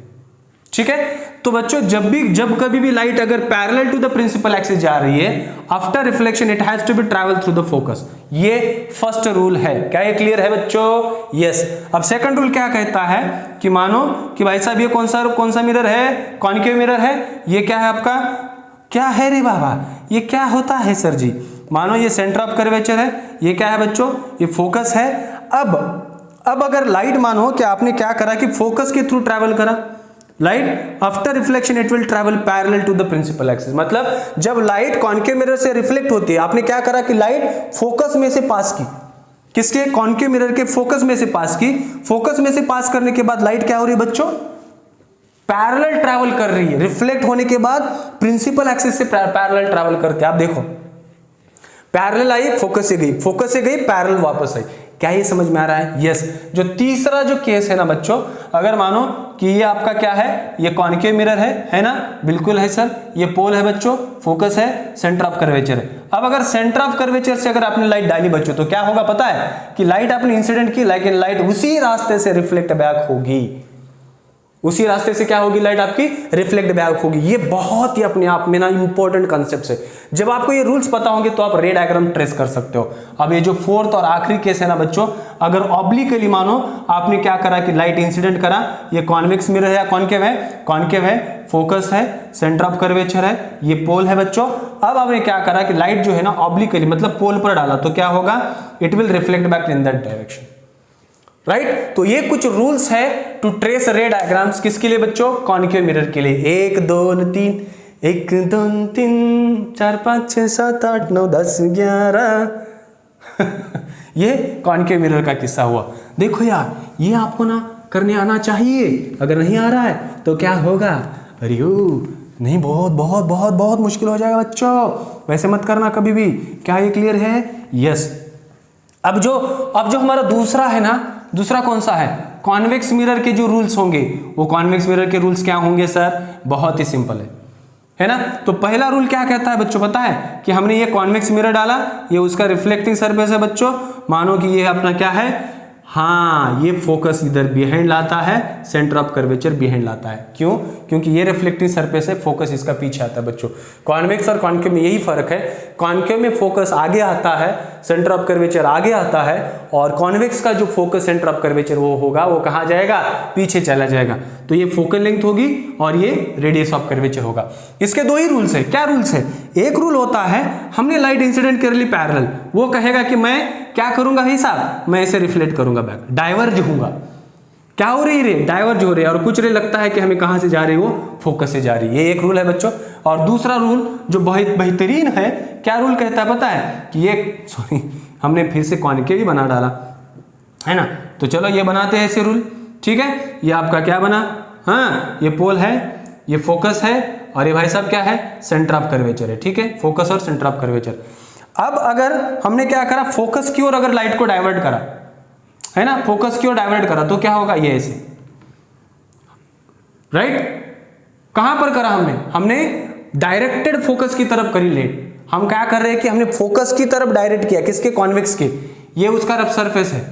ठीक है। तो बच्चों जब कभी भी लाइट अगर parallel to the principal axis जा रही है, after reflection it has to be travel through the focus. ये फर्स्ट रूल है। क्या ये क्लियर है बच्चों? यस। अब सेकंड रूल क्या कहता है कि मानो कि भाई साहब ये कौन सा मिरर है? कॉन्केव मिरर है। ये क्या है आपका? क्या है रे बाबा, ये क्या होता है सर जी? मानो ये सेंटर ऑफ कर्वेचर है, ये क्या है बच्चों? ये फोकस है। अब अगर लाइट मानो कि आपने क्या करा कि फोकस के थ्रू ट्रैवल करा, light after reflection it will travel parallel to the principal axis. मतलब जब लाइट कॉन्केव मिरर से रिफ्लेक्ट होती है, आपने क्या करा कि लाइट फोकस में से पास की, किसके? कॉन्केव मिरर के फोकस में से पास की। फोकस में से पास करने के बाद लाइट क्या हो रही है बच्चों? पैरेलल ट्रैवल कर रही है। रिफ्लेक्ट होने के बाद प्रिंसिपल एक्सिस से पैरेलल ट्रैवल करते हैं। आप देखो पैरेलल आई, फोकस से गई, फोकस से गई, पैरेलल वापस आई। क्या ये समझ में आ रहा है? यस। जो तीसरा जो केस है ना बच्चों, अगर मानो कि ये आपका क्या है, ये कॉन्केव मिरर है ना? बिल्कुल है सर। ये पोल है बच्चों, फोकस है, सेंटर ऑफ कर्वेचर है। अब अगर सेंटर ऑफ कर्वेचर से अगर आपने लाइट डाली बच्चों, तो क्या होगा पता है कि लाइट आपने इंसिडेंट की, लेकिन लाइट उसी रास्ते से रिफ्लेक्ट बैक होगी। उसी रास्ते से क्या होगी? लाइट आपकी रिफ्लेक्ट बैक होगी। ये बहुत ही अपने आप में ना इंपॉर्टेंट कॉन्सेप्ट है। जब आपको ये रूल्स पता होंगे तो आप रे डायग्राम ट्रेस कर सकते हो। अब ये जो फोर्थ और आखिरी केस है ना बच्चों, अगर ऑब्लिकली मानो आपने क्या करा कि लाइट इंसिडेंट करा, ये कॉन्वेक्स मिरर है या कॉन्केव है? कॉन्केव है, फोकस है, सेंटर ऑफ कर्वेचर है, ये पोल है बच्चों। अब आपने क्या करा कि लाइट जो है ना ऑब्लिकली मतलब पोल पर डाला, तो क्या होगा? It will reflect back in that direction, right. तो ये कुछ रूल्स है टू ट्रेस रे डायग्राम्स। किसके लिए बच्चों? कॉन्केव मिरर के लिए। 1 2 3 1 2 3 4 5 6 7 8 9 10 11 ये कॉन्केव मिरर का किस्सा हुआ। देखो यार, ये आपको ना करने आना चाहिए। अगर नहीं आ रहा है तो क्या होगा? अरे नहीं, बहुत बहुत बहुत बहुत मुश्किल हो जाएगा बच्चों। वैसे मत करना कभी भी। क्या ये क्लियर है? यस। अब जो हमारा दूसरा है ना, दूसरा कौन सा है? कॉन्वेक्स मिरर के जो रूल्स होंगे, वो कॉन्वेक्स मिरर के रूल्स क्या होंगे सर? बहुत ही सिंपल है ना। तो पहला रूल क्या कहता है बच्चों पता है? कि हमने ये कॉन्वेक्स मिरर डाला, ये उसका रिफ्लेक्टिंग सरफेस है बच्चों। मानो कि ये अपना क्या है? हाँ, ये फोकस इधर बिहाइंड लाता है, सेंटर ऑफ कर्वेचर बिहाइंड लाता है। क्यों? क्योंकि ये रिफ्लेक्टिंग सरफेस है, फोकस इसका पीछे आता है बच्चों। कॉन्वेक्स और कॉन्केव में यही फर्क है। कॉन्केव में फोकस आगे आता है, सेंटर ऑफ कर्वेचर आगे आता है, और कॉन्वेक्स का जो फोकस सेंटर ऑफ कर्वेचर वो होगा, वो कहाँ जाएगा? पीछे चला जाएगा। तो ये फोकल लेंथ होगी और ये रेडियस ऑफ कर्वेचर होगा। इसके दो ही रूल्स है। क्या रूल्स है? एक रूल होता है हमने लाइट इंसिडेंट कर ली पैरेलल, वो कहेगा कि मैं क्या करूंगा भाई साहब? मैं इसे रिफ्लेक्ट करूंगा बैक, डाइवर्ज होऊंगा। क्या हो रही रे? डाइवर्ज हो रही है। और कुछ रे लगता है कि हमें कहां से जा रही है? वो फोकस से जा रही है। ये एक रूल है बच्चों। और दूसरा रूल जो बहुत बेहतरीन है, क्या रूल कहता है पता है? कि ये हमने फिर से कॉन्केव ही बना डाला है ना। तो चलो ये बनाते हैं ऐसे रूल, ठीक है। ये आपका क्या बना? हाँ, ये पोल है, ये फोकस है, और ये भाई साहब क्या है? सेंटर ऑफ कर्वेचर है, ठीक है। फोकस और सेंटर ऑफ कर्वेचर। अब अगर हमने क्या करा? फोकस की ओर अगर लाइट को डाइवर्ट करा, है ना, फोकस की ओर डाइवर्ट करा, तो क्या होगा? ये ऐसे, राइट। कहां पर करा हमने डायरेक्टेड फोकस की तरफ करी लाइट। हम क्या कर रहे हैं कि हमने फोकस की तरफ डायरेक्ट किया, किसके? कॉन्वेक्स के। ये उसका रफ सरफेस है,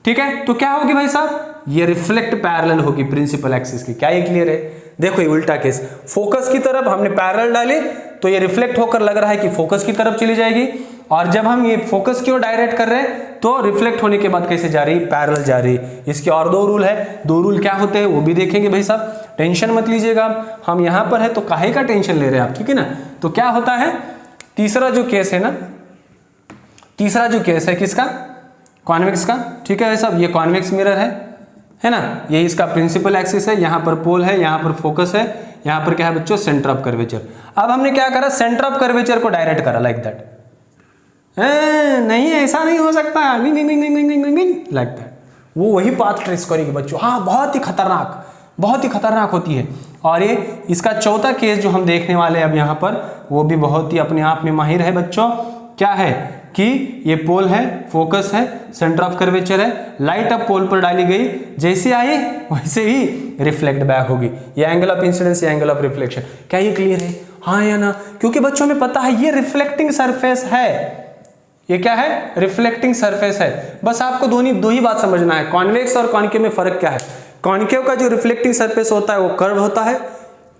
ठीक है। तो क्या होगी भाई साहब? ये रिफ्लेक्ट पैरेलल होगी प्रिंसिपल एक्सिस की। क्या ये क्लियर है? देखो ये उल्टा केस, फोकस की तरफ हमने पैरेलल डाली, तो ये रिफ्लेक्ट होकर लग रहा है कि फोकस की तरफ चली जाएगी, और जब हम ये फोकस की ओर डायरेक्ट कर रहे हैं तो रिफ्लेक्ट होने के बाद कैसे जा रही? पैरेलल जा रही। इसके और दो रूल है। दो रूल क्या होते हैं वो भी देखेंगे भाई साहब, टेंशन मत लीजिएगा। हम यहां पर है तो काहे का टेंशन ले रहे हैं आप, ठीक है ना। तो क्या होता है? तीसरा जो केस है ना, तीसरा जो केस है किसका? कॉन्वेक्स का, ठीक है साहब। ये कॉन्वेक्स मिरर है ना। ये इसका प्रिंसिपल एक्सिस है, यहाँ पर पोल है, यहाँ पर फोकस है, यहाँ पर क्या है बच्चों? Centre of curvature. अब हमने क्या करा? सेंटर ऑफ कर्वेचर को डायरेक्ट करा लाइक दैट। नहीं, ऐसा नहीं हो सकता, लाइक दैट। वो वही पाथ ट्रेस करेगी बच्चों। हाँ, बहुत ही खतरनाक होती है। और ये इसका चौथा केस जो हम देखने वाले हैं अब यहाँ पर, वो भी बहुत ही अपने आप में माहिर है बच्चों। क्या है कि ये पोल है, फोकस है, सेंटर ऑफ कर्वेचर है, लाइट अब पोल पर डाली गई, जैसे आई वैसे ही रिफ्लेक्ट बैक होगी। ये एंगल ऑफ इंसिडेंस, ये एंगल ऑफ रिफ्लेक्शन। क्या ये क्लियर है? हाँ या ना? क्योंकि बच्चों में पता है ये रिफ्लेक्टिंग सरफेस है। ये क्या है? रिफ्लेक्टिंग सरफेस है। बस आपको दो ही बात समझना है, कॉन्वेक्स और कॉन्केव में फर्क क्या है। कॉन्केव का जो रिफ्लेक्टिंग सरफेस होता है वो कर्व होता है,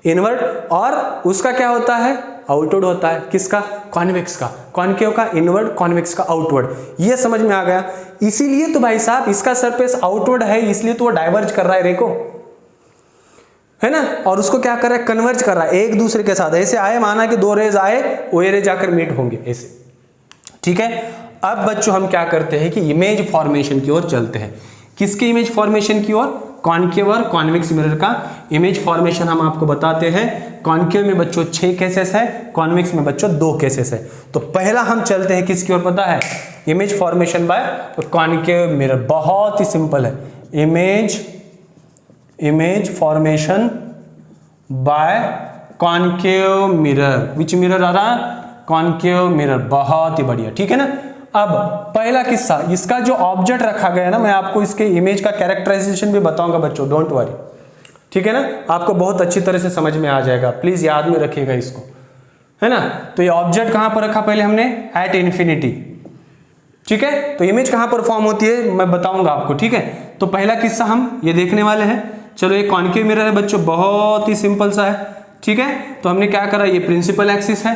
इनवर्ट, और उसका क्या होता है? आउटवर्ड होता है। किसका? कॉन्वेक्स का। कॉन्केव का इनवर्ड, कॉन्वेक्स का आउटवर्ड। ये समझ में आ गया। इसीलिए तो भाई साहब इसका सरफेस आउटवर्ड है, इसलिए तो वो डाइवर्ज कर रहा है रे को, है ना, और उसको क्या कर रहा है? कन्वर्ज कर रहा है एक दूसरे के साथ। ऐसे आए, माना कि दो रेज आए, वो रे जाकर मीट होंगे ऐसे, ठीक है। अब बच्चों हम क्या करते हैं कि इमेज फॉर्मेशन की ओर चलते हैं। किसके इमेज फॉर्मेशन की ओर? कॉन्केव और कॉन्वेक्स मिरर का इमेज फॉर्मेशन हम आपको बताते हैं। कॉन्केव में बच्चों 6 केसेस है, कॉन्वेक्स में बच्चों 2 केसेस है। तो पहला हम चलते हैं किसकी ओर पता है? Image formation by concave mirror. बहुत ही सिंपल है, image formation by concave mirror. Which mirror आ रहा? Concave mirror. बहुत ही बढ़िया, ठीक है ना। अब पहला किस्सा, इसका जो ऑब्जेक्ट रखा गया है ना, मैं आपको इसके इमेज का कैरेक्टराइजेशन भी बताऊंगा बच्चों, डोंट वरी, ठीक है ना। आपको बहुत अच्छी तरह से समझ में आ जाएगा, प्लीज याद में रखिएगा इसको, है ना। तो ये ऑब्जेक्ट कहां पर रखा पहले हमने? एट इन्फिनिटी, ठीक है। तो इमेज कहां पर फॉर्म होती है मैं बताऊंगा आपको, ठीक है। तो पहला किस्सा हम ये देखने वाले हैं। चलो, ये कॉन्केव मिरर है बच्चों, बहुत ही सिंपल सा है, ठीक है। तो हमने क्या करा, ये प्रिंसिपल एक्सिस है,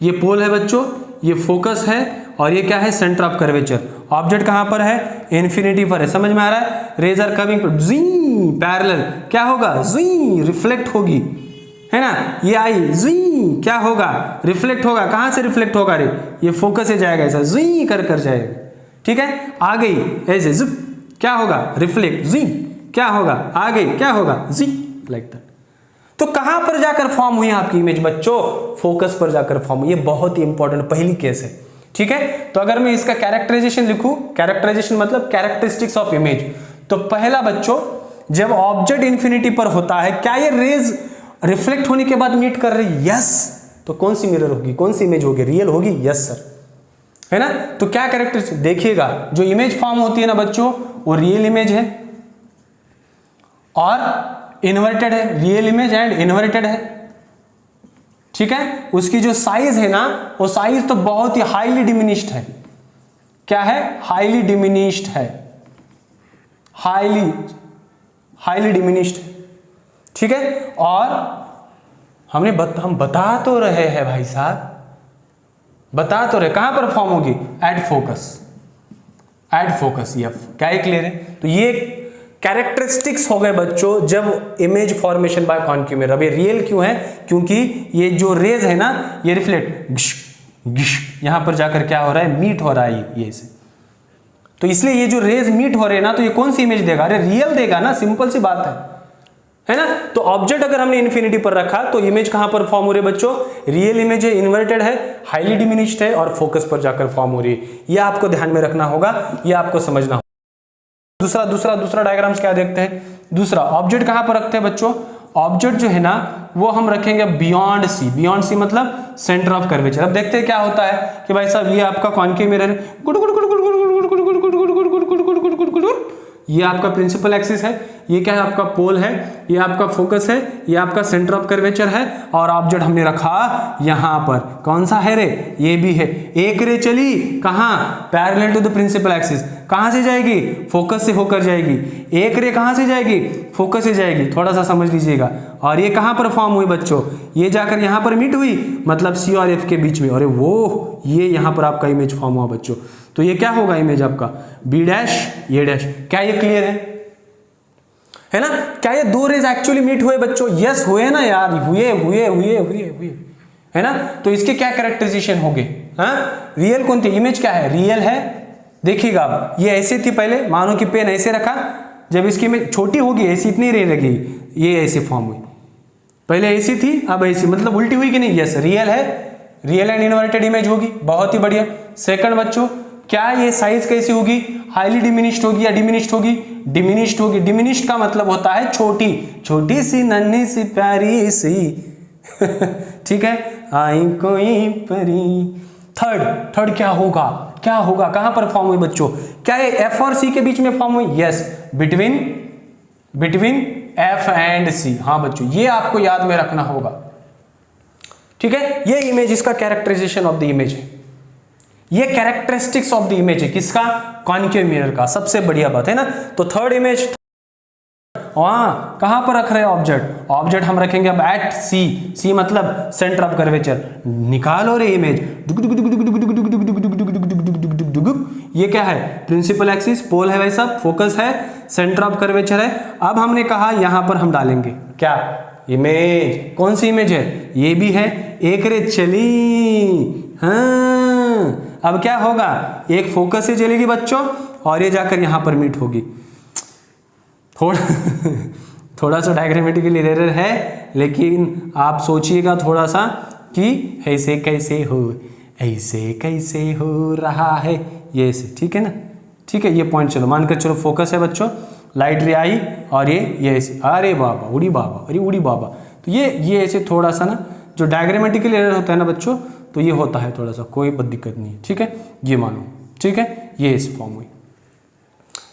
ये पोल है बच्चों, ये फोकस है, और ये क्या है? Centre of curvature. ऑब्जेक्ट कहां पर है? इन्फिनिटी पर है। समझ में आ रहा है? रेज आर कमिंग पैरेलल, क्या होगा? रिफ्लेक्ट होगी, है ना। ये आई क्या होगा? रिफ्लेक्ट होगा। कहां से रिफ्लेक्ट होगा रे? ये फोकस से जाएगा, ऐसा कर जाएगा, ठीक है। आ गई ऐसे जिप, क्या होगा? रिफ्लेक्ट, क्या होगा? आ गई, क्या होगा? Like that. तो कहां पर जाकर फॉर्म हुई आपकी इमेज बच्चों? फोकस पर जाकर फॉर्म हुई। ये बहुत ही इंपॉर्टेंट पहली केस है, ठीक है। तो अगर मैं इसका कैरेक्टराइजेशन लिखूं, कैरेक्टराइजेशन मतलब कैरेक्टरिस्टिक्स ऑफ इमेज, तो पहला बच्चों, जब ऑब्जेक्ट इंफिनिटी पर होता है, क्या ये रेज रिफ्लेक्ट होने के बाद मीट कर रही? यस। तो कौन सी मिरर होगी, कौन सी इमेज होगी? रियल होगी, यस सर, है ना। तो क्या कैरेक्टरिस्टिक देखिएगा, जो इमेज फॉर्म होती है ना बच्चों, वो रियल इमेज है और इन्वर्टेड है। रियल इमेज एंड इन्वर्टेड है, ठीक है। उसकी जो साइज है ना, वो साइज तो बहुत ही हाईली डिमिनिश्ड है। क्या है? हाईली डिमिनिश्ड है, हाईली डिमिनिश्ड है, ठीक है। और हम बता तो रहे हैं भाई साहब, बता तो रहे, कहां पर फॉर्म होगी? At focus, F. क्या ये क्लियर है? तो ये कैरेक्टरिस्टिक्स हो गए बच्चों जब image formation by concave mirror. अब ये रियल क्यों है? क्योंकि ये जो रेज है ना, ये रिफ्लेक्ट यहां पर जाकर क्या हो रहा है? मीट हो रहा है ये से। तो इसलिए ये जो रेज मीट हो रहे हैं ना, तो ये कौन सी इमेज देगा? अरे रियल देगा ना, सिंपल सी बात है ना। तो ऑब्जेक्ट अगर हमने इन्फिनिटी पर रखा, तो इमेज कहां पर फॉर्म हो रही है बच्चों? रियल इमेज है, इन्वर्टेड है, हाईली डिमिनिश्ड है, और फोकस पर जाकर फॉर्म हो रही है। यह आपको ध्यान में रखना होगा, यह आपको समझना होगा। दूसरा डायग्राम्स क्या देखते हैं? दूसरा ऑब्जेक्ट कहां पर रखते हैं बच्चों? ऑब्जेक्ट जो है ना, वो हम रखेंगे बियॉन्ड सी मतलब सेंटर ऑफ कर्वेचर। अब देखते हैं क्या होता है कि भाई साहब, ये आपका कॉन्केव मिरर है, ये आपका प्रिंसिपल एक्सिस है, ये क्या है? आपका पोल है, ये आपका फोकस है, ये आपका सेंटर ऑफ कर्वेचर है, और ऑब्जेक्ट हमने रखा यहां पर। कौन सा है रे? ये भी है। एक रे चली कहां? Parallel to the principal axis. कहां से जाएगी? फोकस से होकर जाएगी। एक रे कहां से जाएगी? फोकस से जाएगी। थोड़ा सा समझ लीजिएगा। और ये कहां पर फॉर्म हुई बच्चों? ये जाकर यहां पर मीट हुई, मतलब सी और एफ के बीच में। अरे वो ये यहां पर आपका इमेज फॉर्म हुआ बच्चों। तो ये क्या होगा इमेज आपका? बी डैश, ये डैश। क्या ये क्लियर है ना? क्या ये दो रेज एक्चुअली मीट हुए बच्चों? यस हुए ना यार, हुए, है ना। तो इसके क्या कैरेक्टराइजेशन हो गए? हाँ, रियल कौन थी? इमेज क्या है? रियल है। देखिएगा अब, ये ऐसे थी पहले, मानो कि पेन ऐसे रखा, जब इसकी इमेज छोटी होगी, ऐसी इतनी रह लगी, ये ऐसे फॉर्म हुई। पहले ऐसी थी, अब ऐसी, मतलब उल्टी हुई कि नहीं? यस, रियल है, रियल एंड इन्वर्टेड इमेज होगी। बहुत ही बढ़िया। सेकंड बच्चों, क्या ये साइज कैसी होगी? हाईली डिमिनिश्ड होगी या डिमिनिश्ड होगी? डिमिनिश्ड होगी। डिमिनिश्ड का मतलब होता है छोटी, छोटी सी, नन्ही सी, प्यारी सी ठीक है, आई कोई परी। थर्ड क्या होगा, क्या होगा, कहां पर फॉर्म हुई बच्चों? क्या ये एफ और सी के बीच में फॉर्म हुई? यस, बिटवीन एफ एंड सी। हाँ बच्चों, ये आपको याद में रखना होगा, ठीक है। ये इमेज, इसका कैरेक्टराइजेशन ऑफ द इमेज है, ये कैरेक्टरिस्टिक्स ऑफ द इमेज है, किसका? कॉन्केव मिरर का। सबसे बढ़िया बात है ना। तो थर्ड इमेज वहां कहां पर रख रहे हैं ऑब्जेक्ट? ऑब्जेक्ट हम रखेंगे अब एट सी। सी मतलब सेंटर ऑफ कर्वेचर। निकालो रे इमेज। ये क्या है? प्रिंसिपल एक्सिस, पोल है भाई साहब, फोकस है, सेंटर ऑफ कर्वेचर है। अब हमने कहा यहां पर हम डालेंगे क्या? इमेज। कौन सी इमेज है? ये भी है। एक रे चली। हाँ, अब क्या होगा? एक फोकस से चलेगी बच्चों और ये जाकर यहां पर मीट होगी। थोड़ा सा डायग्रामेटिकल एरर है, लेकिन आप सोचिएगा थोड़ा सा कि ऐसे कैसे हो रहा है, ये ऐसे, ठीक है ना? ठीक है, ये पॉइंट चलो मानकर चलो फोकस है बच्चों, लाइट रे आई और ये ऐसे, अरे बाबा उड़ी बाबा, अरे उड़ी बाबा। तो ये ऐसे थोड़ा सा ना, जो डायग्रामेटिकल एरर होता है ना बच्चों, तो ये होता है थोड़ा सा, कोई दिक्कत नहीं है, ठीक है। ये मानो, ठीक है, ये इस फॉर्म हुई,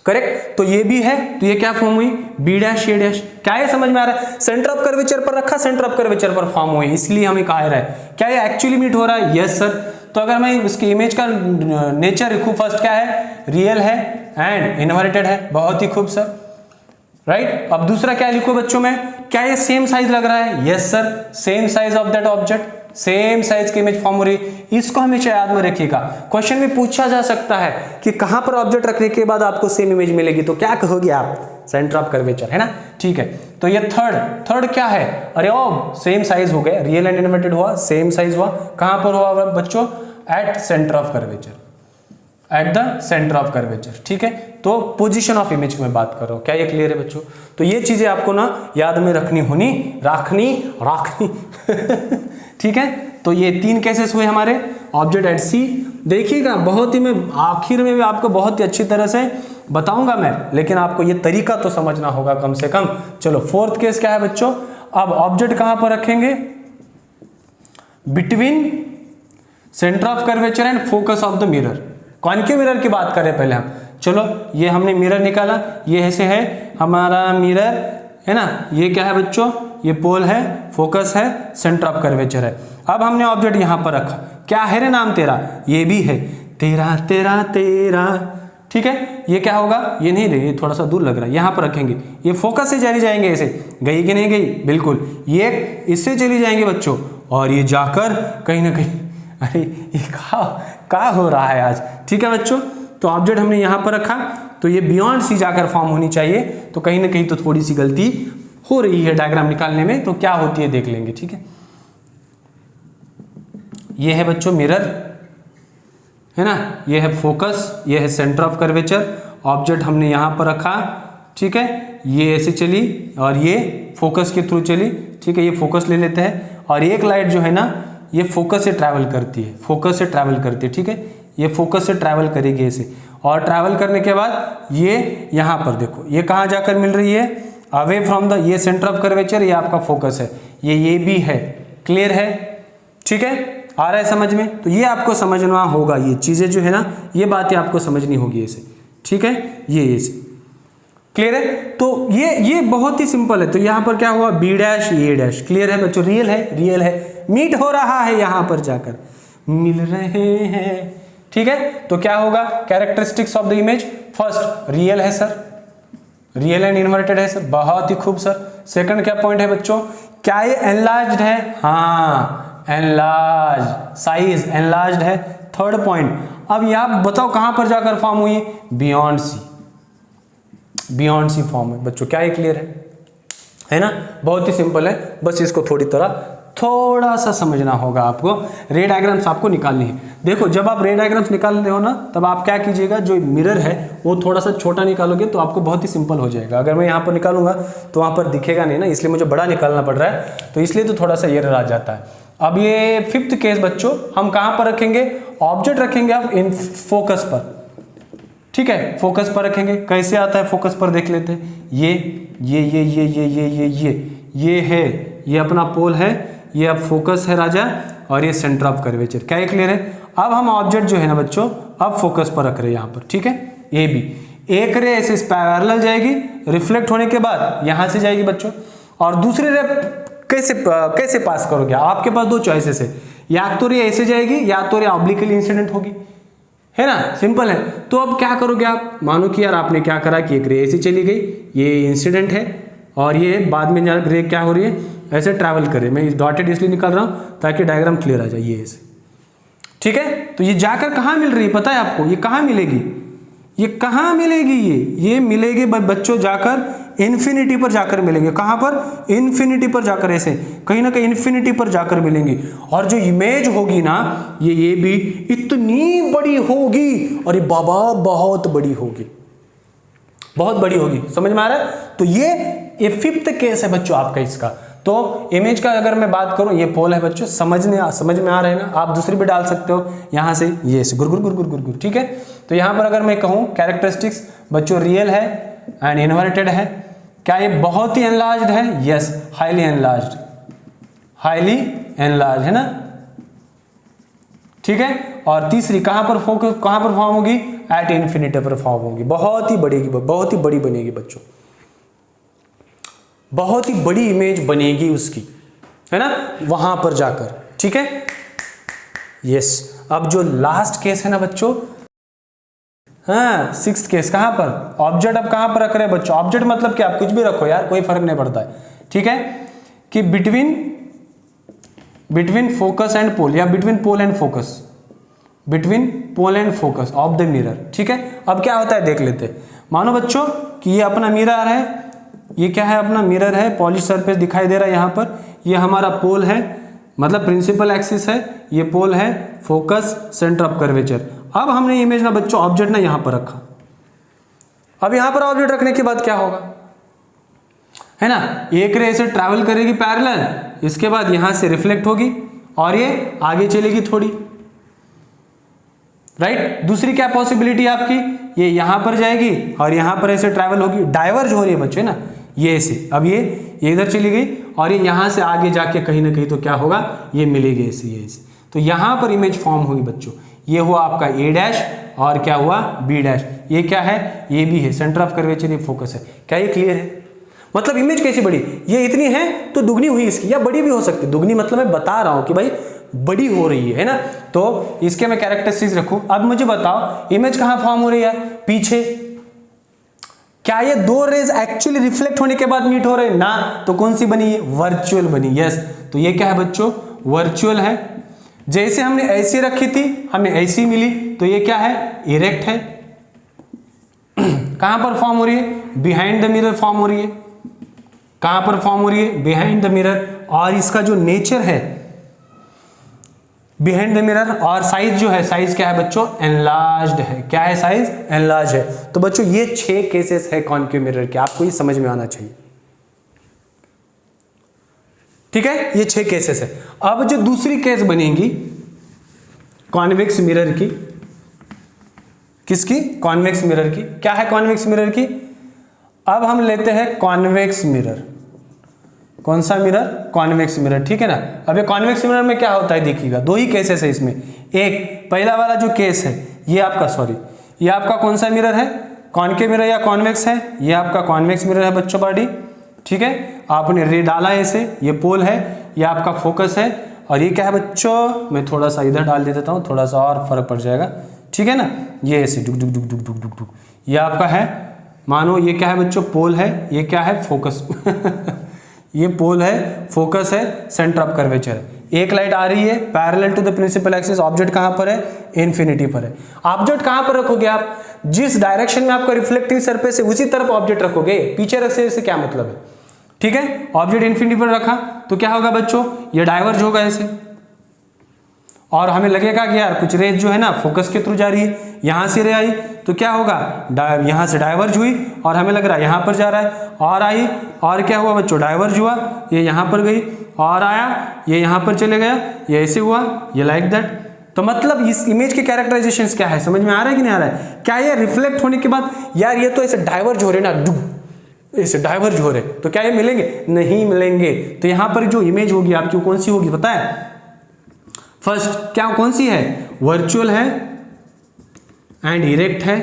करेक्ट। तो ये भी है, तो ये क्या फॉर्म हुई? बी डैश ए डैश। क्या ये समझ में आ रहा है? सेंटर ऑफ कर्वेचर पर रखा, सेंटर ऑफ कर्वेचर पर फॉर्म हुई, इसलिए हमें कहा रहा है। क्या ये एक्चुअली मीट हो रहा है? Yes sir. तो अगर मैं उसकी इमेज का नेचर लिखूं, फर्स्ट क्या है? रियल है एंड इन्वर्टेड है। बहुत ही खूब सर, राइट। अब दूसरा क्या लिखो बच्चों में? क्या ये सेम साइज लग रहा है? Yes sir, same size of that object, same size की इमेज फॉर्म हो रही है। इसको हमेशा याद में रखिएगा। क्वेश्चन में पूछा जा सकता है कि कहां पर ऑब्जेक्ट रखने के बाद आपको सेम इमेज मिलेगी, तो क्या कहोगे आप? सेंटर ऑफ कर्वेचर, है ना? ठीक है। तो ये थर्ड क्या है? अरे ओ, सेम साइज हो गया, रियल एंड इन्वर्टेड हुआ, सेम साइज हुआ। कहां पर हुआ बच्चों? At centre of curvature, at the centre of curvature, ठीक है। तो पोजीशन ऑफ इमेज की मैं बात कर रहा हूं। क्या ये क्लियर है बच्चों? तो ये चीजें आपको ना याद में राखनी ठीक है। तो ये 3 केसेस हुए हमारे, ऑब्जेक्ट एट सी। देखिएगा, बहुत ही मैं आखिर में भी आपको बहुत ही अच्छी तरह से बताऊंगा मैं, लेकिन आपको ये तरीका तो समझना होगा कम से कम। चलो, फोर्थ केस क्या है बच्चों? अब ऑब्जेक्ट कहां पर रखेंगे? Between centre of curvature and focus of the mirror. Concave mirror की बात करें पहले हम। चलो, ये हमने मिरर निकाला, ये ऐसे है हमारा मिरर, है ना? ये क्या है बच्चों? ये पोल है, फोकस है, सेंटर ऑफ कर्वेचर है। अब हमने ऑब्जेक्ट यहां पर रखा। क्या है रे नाम तेरा? ये भी है, तेरा, ठीक है। ये क्या होगा? ये नहीं रे, ये थोड़ा सा दूर लग रहा है, यहां पर रखेंगे। ये फोकस से चली जाएंगे, ऐसे गई कि नहीं गई? बिल्कुल। ये इससे चली जाएंगे बच्चों, और ये जाकर कहीं ना कहीं, अरे ये क्या हो रहा है आज, ठीक है बच्चों। तो ऑब्जेक्ट हमने यहां पर रखा, तो ये बियॉन्ड सी जाकर फॉर्म होनी चाहिए। तो कहीं ना कहीं तो थोड़ी सी गलती हो रही है डायग्राम निकालने में, तो क्या होती है देख लेंगे, ठीक है। ये है बच्चों मिरर, है ना? ये है फोकस, ये है सेंटर ऑफ कर्वेचर। ऑब्जेक्ट हमने यहां पर रखा, ठीक है। ये ऐसे चली और ये फोकस के थ्रू चली, ठीक है। ये फोकस ले लेते हैं, और एक लाइट जो है ना, ये फोकस से ट्रैवल करती है, ठीक है। ये फोकस से ट्रैवल करेगी ऐसे, और ट्रैवल करने के बाद ये यहां पर देखो, ये कहां जाकर मिल रही है? अवे फ्रॉम द, ये सेंटर ऑफ कर्वेचर, ये आपका फोकस है, ये भी है। क्लियर है? ठीक है, आ रहा है समझ में? तो ये आपको समझना होगा, ये चीजें जो है ना, ये बातें आपको समझनी होगी ऐसे, ठीक है। ये ऐसे क्लियर है? तो ये बहुत ही सिंपल है। तो यहां पर क्या हुआ? बी डैश ए डैश। क्लियर है बच्चों? रियल है, मीट हो रहा है, यहां पर जाकर मिल रहे हैं, ठीक है। तो क्या होगा? Characteristics of the image, first real है सर, रियल एंड इन्वर्टेड है सर, बहुत ही खूब सर। सेकंड क्या पॉइंट है बच्चों? क्या ये एनलार्ज्ड है? हाँ, एनलार्ज, साइज एनलार्ज्ड है। थर्ड पॉइंट, अब आप बताओ कहां पर जाकर फॉर्म हुई? बियॉन्ड सी फॉर्म है बच्चों। क्या ये क्लियर है ना? बहुत ही सिंपल है, बस इसको थोड़ा सा समझना होगा आपको। रे डायग्राम्स आपको निकालनी है। देखो, जब आप रे डायग्राम्स निकालते हो ना, तब आप क्या कीजिएगा, जो मिरर है वो थोड़ा सा छोटा निकालोगे तो आपको बहुत ही सिंपल हो जाएगा। अगर मैं यहाँ पर निकालूंगा तो वहाँ पर दिखेगा नहीं ना, इसलिए मुझे बड़ा निकालना पड़ रहा है, तो इसलिए तो थोड़ा सा एरर आ जाता है। अब ये फिफ्थ केस बच्चों, हम कहाँ पर रखेंगे? ऑब्जेक्ट रखेंगे आप इन फोकस पर, ठीक है। फोकस पर रखेंगे। कैसे आता है फोकस पर? देख लेते हैं। ये है, ये अपना पोल है, ये अब फोकस है राजा, और ये सेंटर ऑफ कर्वेचर। क्या ये क्लियर है? अब हम ऑब्जेक्ट जो है ना बच्चों अब फोकस पर रख रहे हैं यहाँ पर, ठीक है। ए बी, एक रे ऐसे पैरेलल जाएगी, रिफ्लेक्ट होने के बाद यहां से जाएगी बच्चों, और दूसरी रे कैसे पास करोगे, आपके पास दो चॉइसेस है, या तो रे ऐसे जाएगी या तो रे ऑब्लिकली इंसिडेंट होगी, है ना, सिंपल है। तो अब क्या करोगे आप, मानो कि यार आपने क्या करा कि एक रे ऐसी चली गई, ये इंसिडेंट है, और ये बाद में रे क्या हो रही है, ऐसे ट्रैवल कर रही है। मैं डॉटेड इसलिए निकाल रहा हूं ताकि डायग्राम क्लियर आ जाए, ये ऐसे, ठीक है। तो ये जाकर कहां मिल रही है पता है आपको, ये कहां मिलेगी, ये कहां मिलेगी, ये मिलेगी बच्चों जाकर इन्फिनिटी पर जाकर मिलेंगे। कहां पर, इन्फिनिटी पर जाकर, ऐसे कहीं ना कहीं इन्फिनिटी पर जाकर मिलेंगी। और जो इमेज होगी ना ये भी इतनी बड़ी होगी, अरे बाबा बहुत बड़ी होगी, बहुत बड़ी होगी, समझ में आ रहा है। तो ये फिफ्थ केस है बच्चों आपका इसका। तो इमेज का अगर मैं बात करूं, ये पोल है बच्चों, समझ में आ रहे हैं ना, आप दूसरी भी डाल सकते हो यहां से, ये गुर गुर गुर गुर गुर गुर, ठीक है। तो यहां पर अगर मैं कहूं कैरेक्टरिस्टिक्स बच्चों रियल है एंड इन्वर्टेड है, क्या ये बहुत ही एनलार्ज्ड है, yes highly enlarged, highly enlarge है ना, ठीक है। और तीसरी कहां पर फॉर्म होगी, एट इन्फिनिटी पर फॉर्म होगी, बहुत ही बड़ी बनेगी बच्चों, बहुत ही बड़ी इमेज बनेगी उसकी, है ना, वहां पर जाकर, ठीक है, यस। अब जो लास्ट केस है ना बच्चों, हाँ सिक्स्थ केस, कहां पर, ऑब्जेक्ट अब कहां पर रख रहे हैं बच्चों, ऑब्जेक्ट मतलब क्या, आप कुछ भी रखो यार, कोई फर्क नहीं पड़ता है, ठीक है, कि बिटवीन फोकस एंड पोल, या between pole and focus, between pole and focus of the mirror, ठीक है। अब क्या होता है देख लेते हैं। मानो बच्चों कि ये अपना मिरर है, ये क्या है, अपना मिरर है, पॉलिश सरफेस दिखाई दे रहा है यहाँ पर, ये हमारा पोल है, मतलब प्रिंसिपल एक्सिस है, ये पोल है, फोकस सेंटर ऑफ कर्वेचर। अब हमने इमेज ना बच्चों ऑब्जेक्ट ना यहां पर रखा, अब यहां पर ऑब्जेक्ट रखने के बाद क्या होगा, है ना, एक रे से ट्रैवल करेगी पैरेलल, इसके बाद यहां से रिफ्लेक्ट होगी और ये आगे चलेगी थोड़ी, राइट। दूसरी क्या पॉसिबिलिटी आपकी, ये यहां पर जाएगी और यहां पर ऐसे ट्रैवल होगी, डाइवर्ज हो रही है बच्चे ना, ये ऐसे, अब ये इधर चली गई और ये यहां से आगे जाके कहीं ना कहीं तो क्या होगा, ये मिलेगी ऐसे, ये ऐसे, तो यहां पर इमेज फॉर्म होगी बच्चों। ये हुआ आपका ए डैश और क्या हुआ बी डैश, ये क्या है, ये भी है, सेंटर ऑफ कर्वेचर, ये फोकस है। क्या ये क्लियर है, मतलब इमेज कैसी बड़ी, ये इतनी है तो दुगनी हुई इसकी, या बड़ी भी हो सकती है, दुगनी मतलब मैं बता रहा हूं कि भाई बड़ी हो रही है ना। तो इसके मैं कैरेक्टरिस्टिक्स रखूं। अब मुझे बताओ इमेज कहां फॉर्म हो रही है, पीछे। क्या ये दो रेज एक्चुअली रिफ्लेक्ट होने के बाद मीट हो रहे हैं ना, तो कौन सी बनी, वर्चुअल बनी, यस। तो ये क्या है बच्चों, वर्चुअल है। जैसे हमने ऐसी रखी थी हमें ऐसी मिली, तो ये क्या है, इरेक्ट है। कहां पर फॉर्म हो रही है, बिहाइंड द मिरर फॉर्म हो रही है। कहां पर फॉर्म हो रही है, बिहाइंड द मिरर। और इसका जो नेचर है बिहाइंड द मिरर, और साइज जो है, साइज क्या है बच्चों, एनलार्ज्ड है। क्या है, साइज एनलार्ज है। तो बच्चों ये 6 केसेस है कॉन्केव मिरर के, आपको ये समझ में आना चाहिए, ठीक है, ये 6 केसेस है। अब जो दूसरी केस बनेगी कॉन्वेक्स मिरर की, किसकी, कॉन्वेक्स मिरर की। क्या है कॉन्वेक्स मिरर की, अब हम लेते हैं कॉन्वेक्स मिरर। कौन सा मिरर, कॉन्वेक्स मिरर, ठीक है ना। अब ये कॉन्वेक्स मिरर में क्या होता है देखिएगा, 2 ही केसेस है इसमें। एक पहला वाला जो केस है ये आपका, सॉरी ये आपका कौन सा मिरर है, कॉन्केव मिरर या कॉन्वेक्स है, ये आपका कॉन्वेक्स मिरर है बच्चों बॉडी, ठीक है। आपने रे डाला ऐसे, ये पोल है, ये आपका फोकस है, और ये क्या है बच्चों, मैं थोड़ा सा इधर डाल देता हूँ, थोड़ा सा और फर्क पड़ जाएगा, ठीक है ना। ये ऐसे डुक डुक डुक डुक डुक डुक डुक, ये आपका है, मानो ये क्या है बच्चों, पोल है, ये क्या है, फोकस ये पोल है, फोकस है, सेंटर ऑफ कर्वेचर है। एक लाइट आ रही है parallel to the principal axis, object कहां पर है, इन्फिनिटी पर है। ऑब्जेक्ट कहां पर रखोगे आप, जिस डायरेक्शन में आपका रिफ्लेक्टिंग सरफेस है उसी तरफ ऑब्जेक्ट रखोगे, पीछे रखने से क्या मतलब है, ठीक है। ऑब्जेक्ट इन्फिनिटी पर रखा तो क्या होगा बच्चों, ये डाइवर्ज होगा ऐसे, और हमें लगेगा कि यार कुछ रेज जो है ना फोकस के थ्रू जा रही है, यहां से रे आई तो क्या होगा, यहां से डाइवर्ज हुई और हमें लग रहा है यहां पर जा रहा है, और आई और क्या हुआ बच्चों, डाइवर्ज हुआ, ये यहां पर गई और आया, ये यहां पर चले गया, ये ऐसे हुआ, ये लाइक दैट। तो मतलब इस इमेज के कैरेक्टराइजेशंस क्या है, समझ में आ रहा है कि नहीं आ रहा है। क्या ये रिफ्लेक्ट होने के बाद, यार ये तो ऐसे डाइवर्ज हो रहे ना, ऐसे डाइवर्ज हो रहे, तो क्या ये मिलेंगे, नहीं मिलेंगे। तो यहां पर जो इमेज होगी आपकी कौन सी होगी पता है, फर्स्ट क्या कौन सी है, वर्चुअल है एंड इरेक्ट है,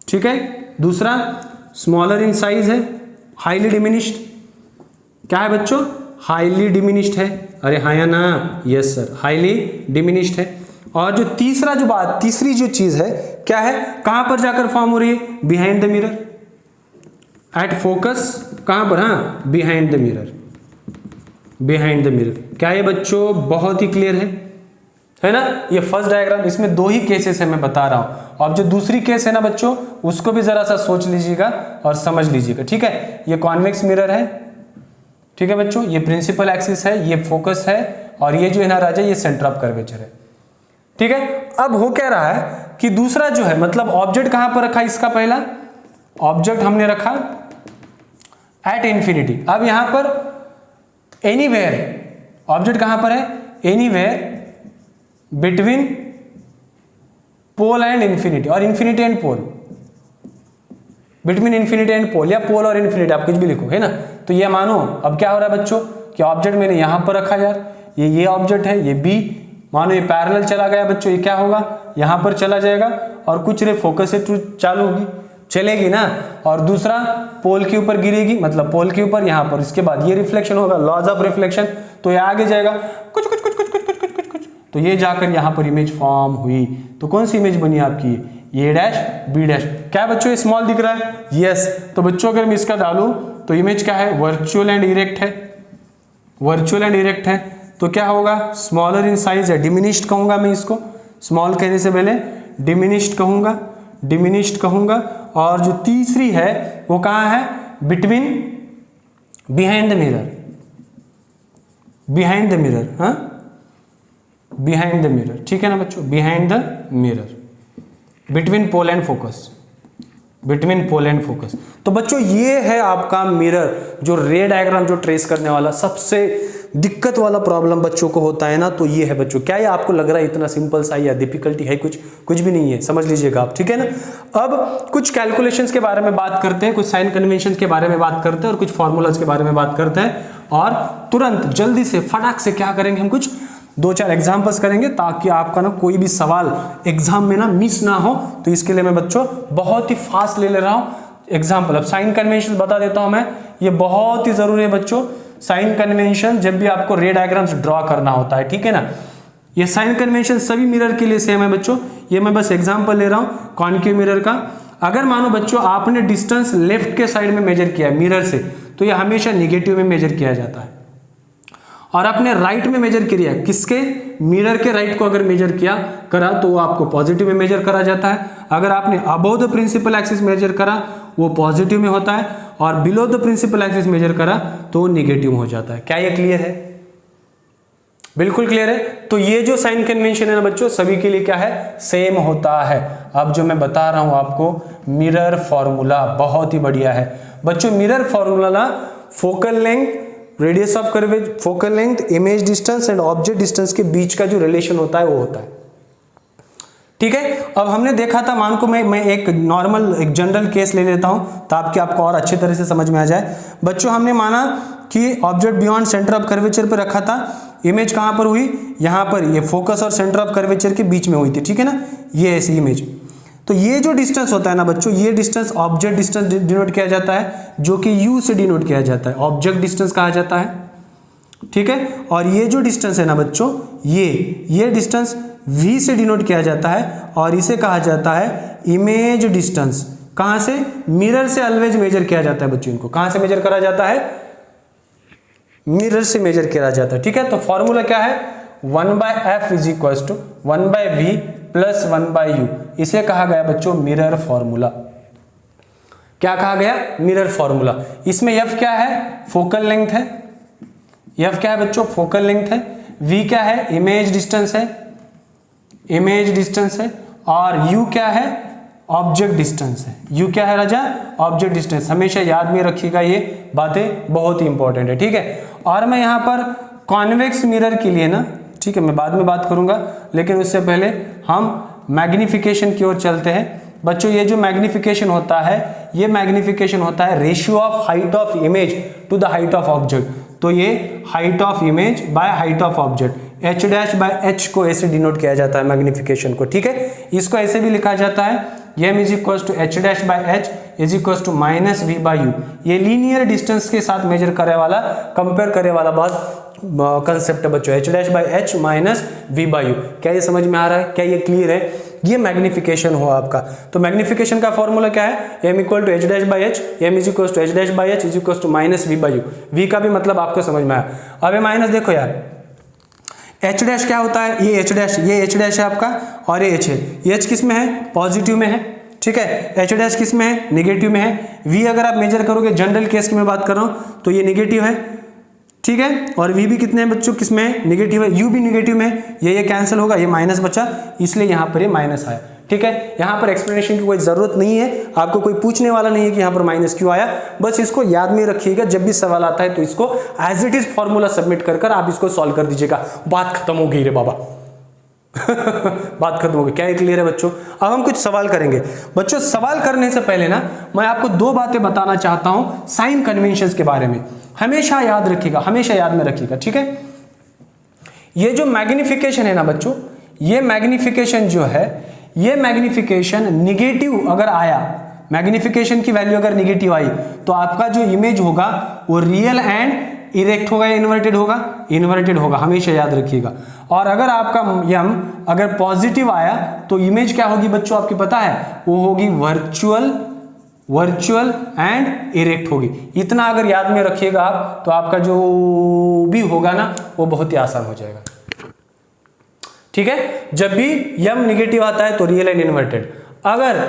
ठीक है। दूसरा स्मॉलर इन साइज है, हाईली डिमिनिश्ड, क्या है बच्चों, हाईली डिमिनिश्ड है, अरे हाँ या ना, यस सर, हाईली डिमिनिश्ड है। और जो तीसरी जो चीज है क्या है, कहां पर जाकर फॉर्म हो रही है, behind the mirror, at focus, कहां पर, हाँ, behind the mirror, behind the mirror. क्या ये बच्चों बहुत ही क्लियर है ना। ये फर्स्ट डायग्राम, इसमें 2 ही केसेस है मैं बता रहा हूं। अब जो दूसरी केस है ना बच्चों, उसको भी जरा सा सोच लीजिएगा और समझ लीजिएगा, ठीक है। ये कॉन्वेक्स मिरर है, ठीक है बच्चों, ये प्रिंसिपल एक्सिस है, ये फोकस है, और ये जो है ना राजा, ये सेंटर ऑफ कर्वेचर है, ठीक है। अब हो क्या रहा है कि दूसरा जो है, मतलब ऑब्जेक्ट कहां पर रखा, इसका पहला ऑब्जेक्ट हमने रखा एट इंफिनिटी। अब यहां पर एनीवेयर, ऑब्जेक्ट कहां पर है, anywhere between pole and infinity, और infinity and pole, between infinity and pole, या पोल और इंफिनिटी, आप कुछ भी लिखो, है ना। तो ये मानो अब क्या हो रहा है बच्चों कि ऑब्जेक्ट मैंने यहां पर रखा यार, ये ऑब्जेक्ट है, ये बी, मानो ये पैरेलल चला गया बच्चों, ये क्या होगा, यहां पर चला जाएगा, और कुछ रे फोकस से चालू होगी, चलेगी ना, और दूसरा पोल के ऊपर गिरेगी, मतलब पोल के ऊपर यहां पर, इसके बाद ये रिफ्लेक्शन होगा, लॉज ऑफ रिफ्लेक्शन, तो ये आगे जाएगा कुछ कुछ कुछ कुछ कुछ कुछ कुछ कुछ, तो ये जाकर यहां पर इमेज फॉर्म हुई। तो कौन सी इमेज बनी आपकी, ये डैश बी डैश। क्या बच्चों ये स्मॉल दिख रहा है, यस। तो बच्चों अगर मैं इसका डालूं तो इमेज क्या है, वर्चुअल एंड इरेक्ट है, वर्चुअल एंड इरेक्ट है। तो क्या होगा, स्मॉलर इन साइज है, डिमिनिश्ड कहूंगा मैं इसको, स्मॉल कहने से पहले डिमिनिश्ड कहूंगा, डिमिनिश्ड कहूंगा। और जो तीसरी है वो कहां है, between, behind the mirror, behind the mirror, हाँ, बिहाइंड द मिरर, ठीक है ना बच्चों, behind the mirror, between pole and focus, between pole and focus. तो बच्चों ये है आपका मिरर, जो रे डायग्राम जो ट्रेस करने वाला सबसे दिक्कत वाला प्रॉब्लम बच्चों को होता है ना, तो ये है बच्चों। क्या ये आपको लग रहा है इतना सिंपल सा या डिफिकल्टी है, कुछ भी नहीं है, समझ लीजिएगा आप, ठीक है ना। अब कुछ कैलकुलेशंस के बारे में बात करते हैं, कुछ साइन कन्वेंशन के बारे में बात करते हैं, और कुछ फॉर्मूलाज के बारे में बात करते हैं, और तुरंत जल्दी से फटाक से क्या करेंगे, हम कुछ 2-4 एग्जाम्पल्स करेंगे, ताकि आपका ना कोई भी सवाल एग्जाम में ना मिस ना हो। तो इसके लिए मैं बच्चों बहुत ही फास्ट ले रहा हूं एग्जाम्पल। अब साइन कन्वेंशन बता देता हूं मैं, ये बहुत ही जरूरी है बच्चों, साइन कन्वेंशन जब भी आपको रे डायग्राम्स ड्रॉ करना होता है, ठीक है ना। ये साइन कन्वेंशन सभी मिरर के लिए सेम है बच्चों। ये मैं बस एग्जांपल ले रहा हूं कॉन्केव मिरर का। अगर मानो बच्चों आपने डिस्टेंस लेफ्ट के साइड में मेजर किया है मिरर से, तो ये हमेशा निगेटिव में मेजर किया जाता है। और आपने राइट में मेजर किया, किसके, मिरर के राइट को अगर मेजर करा तो वो आपको पॉजिटिव में मेजर करा जाता है। अगर आपने above the principal axis measure करा वो पॉजिटिव में होता है, और below the principal axis measure करा तो नेगेटिव में हो जाता है। क्या ये क्लियर है, बिल्कुल क्लियर है। तो ये जो साइन कन्वेंशन है ना बच्चों, सभी के लिए क्या है, सेम होता है। अब जो मैं बता रहा हूं आपको मिरर फॉर्मूला, बहुत ही बढ़िया है बच्चों। Mirror formula focal length, radius of curvature, focal length, image distance and object distance के बीच का जो रिलेशन होता है वो होता है, ठीक है। अब हमने देखा था, मान को मैं एक नॉर्मल एक जनरल केस ले लेता हूं ताकि आपको और अच्छी तरह से समझ में आ जाए। बच्चों हमने माना कि object beyond centre of curvature पर रखा था, इमेज कहां पर हुई, यहां पर, ये फोकस और सेंटर ऑफ कर्वेचर के बीच में हुई थी, ठीक है ना, ये ऐसी इमेज। तो ये जो डिस्टेंस होता है ना बच्चों, ये डिस्टेंस ऑब्जेक्ट डिस्टेंस डिनोट किया जाता है, जो कि यू से डिनोट किया जाता है, ऑब्जेक्ट डिस्टेंस कहा जाता है, ठीक है। और ये जो डिस्टेंस है ना बच्चों, ये डिस्टेंस v से डिनोट किया जाता है, और इसे कहा जाता है इमेज डिस्टेंस। कहां से, मिरर से ऑलवेज मेजर किया जाता है बच्चों, इनको कहां से मेजर करा जाता है, मिरर से मेजर किया जाता है, ठीक है। तो फॉर्मूला क्या है, 1/f is equal to 1/v plus 1/u, इसे कहा गया बच्चों मिरर फॉर्मूला। क्या कहा गया, मिरर फॉर्मूला। इसमें f क्या है, फोकल लेंथ है, f क्या है बच्चों, फोकल लेंथ है, v क्या है, इमेज डिस्टेंस है, इमेज डिस्टेंस है, और u क्या है, ऑब्जेक्ट डिस्टेंस है। u क्या है राजा, ऑब्जेक्ट डिस्टेंस। हमेशा याद में रखिएगा, ये बातें बहुत ही इंपॉर्टेंट है, ठीक है। और मैं यहां पर कॉन्वेक्स मिरर के लिए ना, ठीक है, मैं बाद में बात करूंगा, लेकिन उससे पहले हम मैग्निफिकेशन की ओर चलते हैं बच्चों। ये जो मैग्निफिकेशन होता है, ये मैग्निफिकेशन होता है ratio of height of image to the height of object. तो ये height of image by height of object, H dash by H को ऐसे डिनोट किया जाता है मैग्निफिकेशन को, ठीक है। इसको ऐसे भी लिखा जाता है m is equal to H dash by H is equal to minus V by you. ये लीनियर डिस्टेंस के साथ मेजर करे वाला, कंपेयर करे वाला बहुत कंसेप्ट है बच्चों, H dash by H minus V by U. क्या ये समझ में आ रहा है? क्या ये क्लियर है? ये मैग्निफिकेशन हुआ आपका। तो मैग्निफिकेशन का फॉर्मूला क्या है? m equal to H dash by H, m is equal to H dash by H is equal to minus V by U. v का भी मतलब आपको समझ में आया। अब ये माइनस देखो यार, एच डैश क्या होता है? ये एच डैश है आपका और ये एच है। एच किस में है? पॉजिटिव में है, ठीक है। एच डैश किस में है? नेगेटिव में है। वी अगर आप मेजर करोगे, जनरल केस की मैं बात कर रहा हूं, तो ये नेगेटिव है, ठीक है। और वी भी कितने हैं बच्चों? किस में है? नेगेटिव है। यू भी नेगेटिव में है, ये कैंसिल होगा, ये माइनस बचा, इसलिए यहां पर ये माइनस आया, ठीक है। यहां पर एक्सप्लेनेशन की कोई जरूरत नहीं है, आपको कोई पूछने वाला नहीं है कि यहां पर माइनस क्यों आया। बस इसको याद में रखिएगा, जब भी सवाल आता है तो इसको as it is formula submit कर आप इसको सॉल्व कर दीजिएगा। बात खत्म हो गई रे बाबा। बात खत्म हो गई। क्या क्लियर है बच्चों? अब हम कुछ सवाल करेंगे। बच्चों सवाल करने से पहले ना मैं आपको दो बातें बताना चाहता हूं साइन कन्वेंशंस के बारे में। हमेशा याद रखिएगा, हमेशा याद में रखिएगा, ठीक है। ये जो मैग्निफिकेशन है ना बच्चों, ये मैग्निफिकेशन जो है, ये मैग्निफिकेशन निगेटिव अगर आया, मैग्निफिकेशन की वैल्यू अगर निगेटिव आई, तो आपका जो इमेज होगा वो रियल एंड इरेक्ट होगा या इन्वर्टेड होगा? इन्वर्टेड होगा, हमेशा याद रखिएगा। और अगर आपका यम अगर पॉजिटिव आया तो इमेज क्या होगी बच्चों आपकी पता है? वो होगी वर्चुअल एंड इरेक्ट होगी। इतना अगर याद में रखिएगा आप, तो आपका जो भी होगा ना वो बहुत ही आसान हो जाएगा, ठीक है। जब भी यम निगेटिव आता है तो रियल एंड इन्वर्टेड। अगर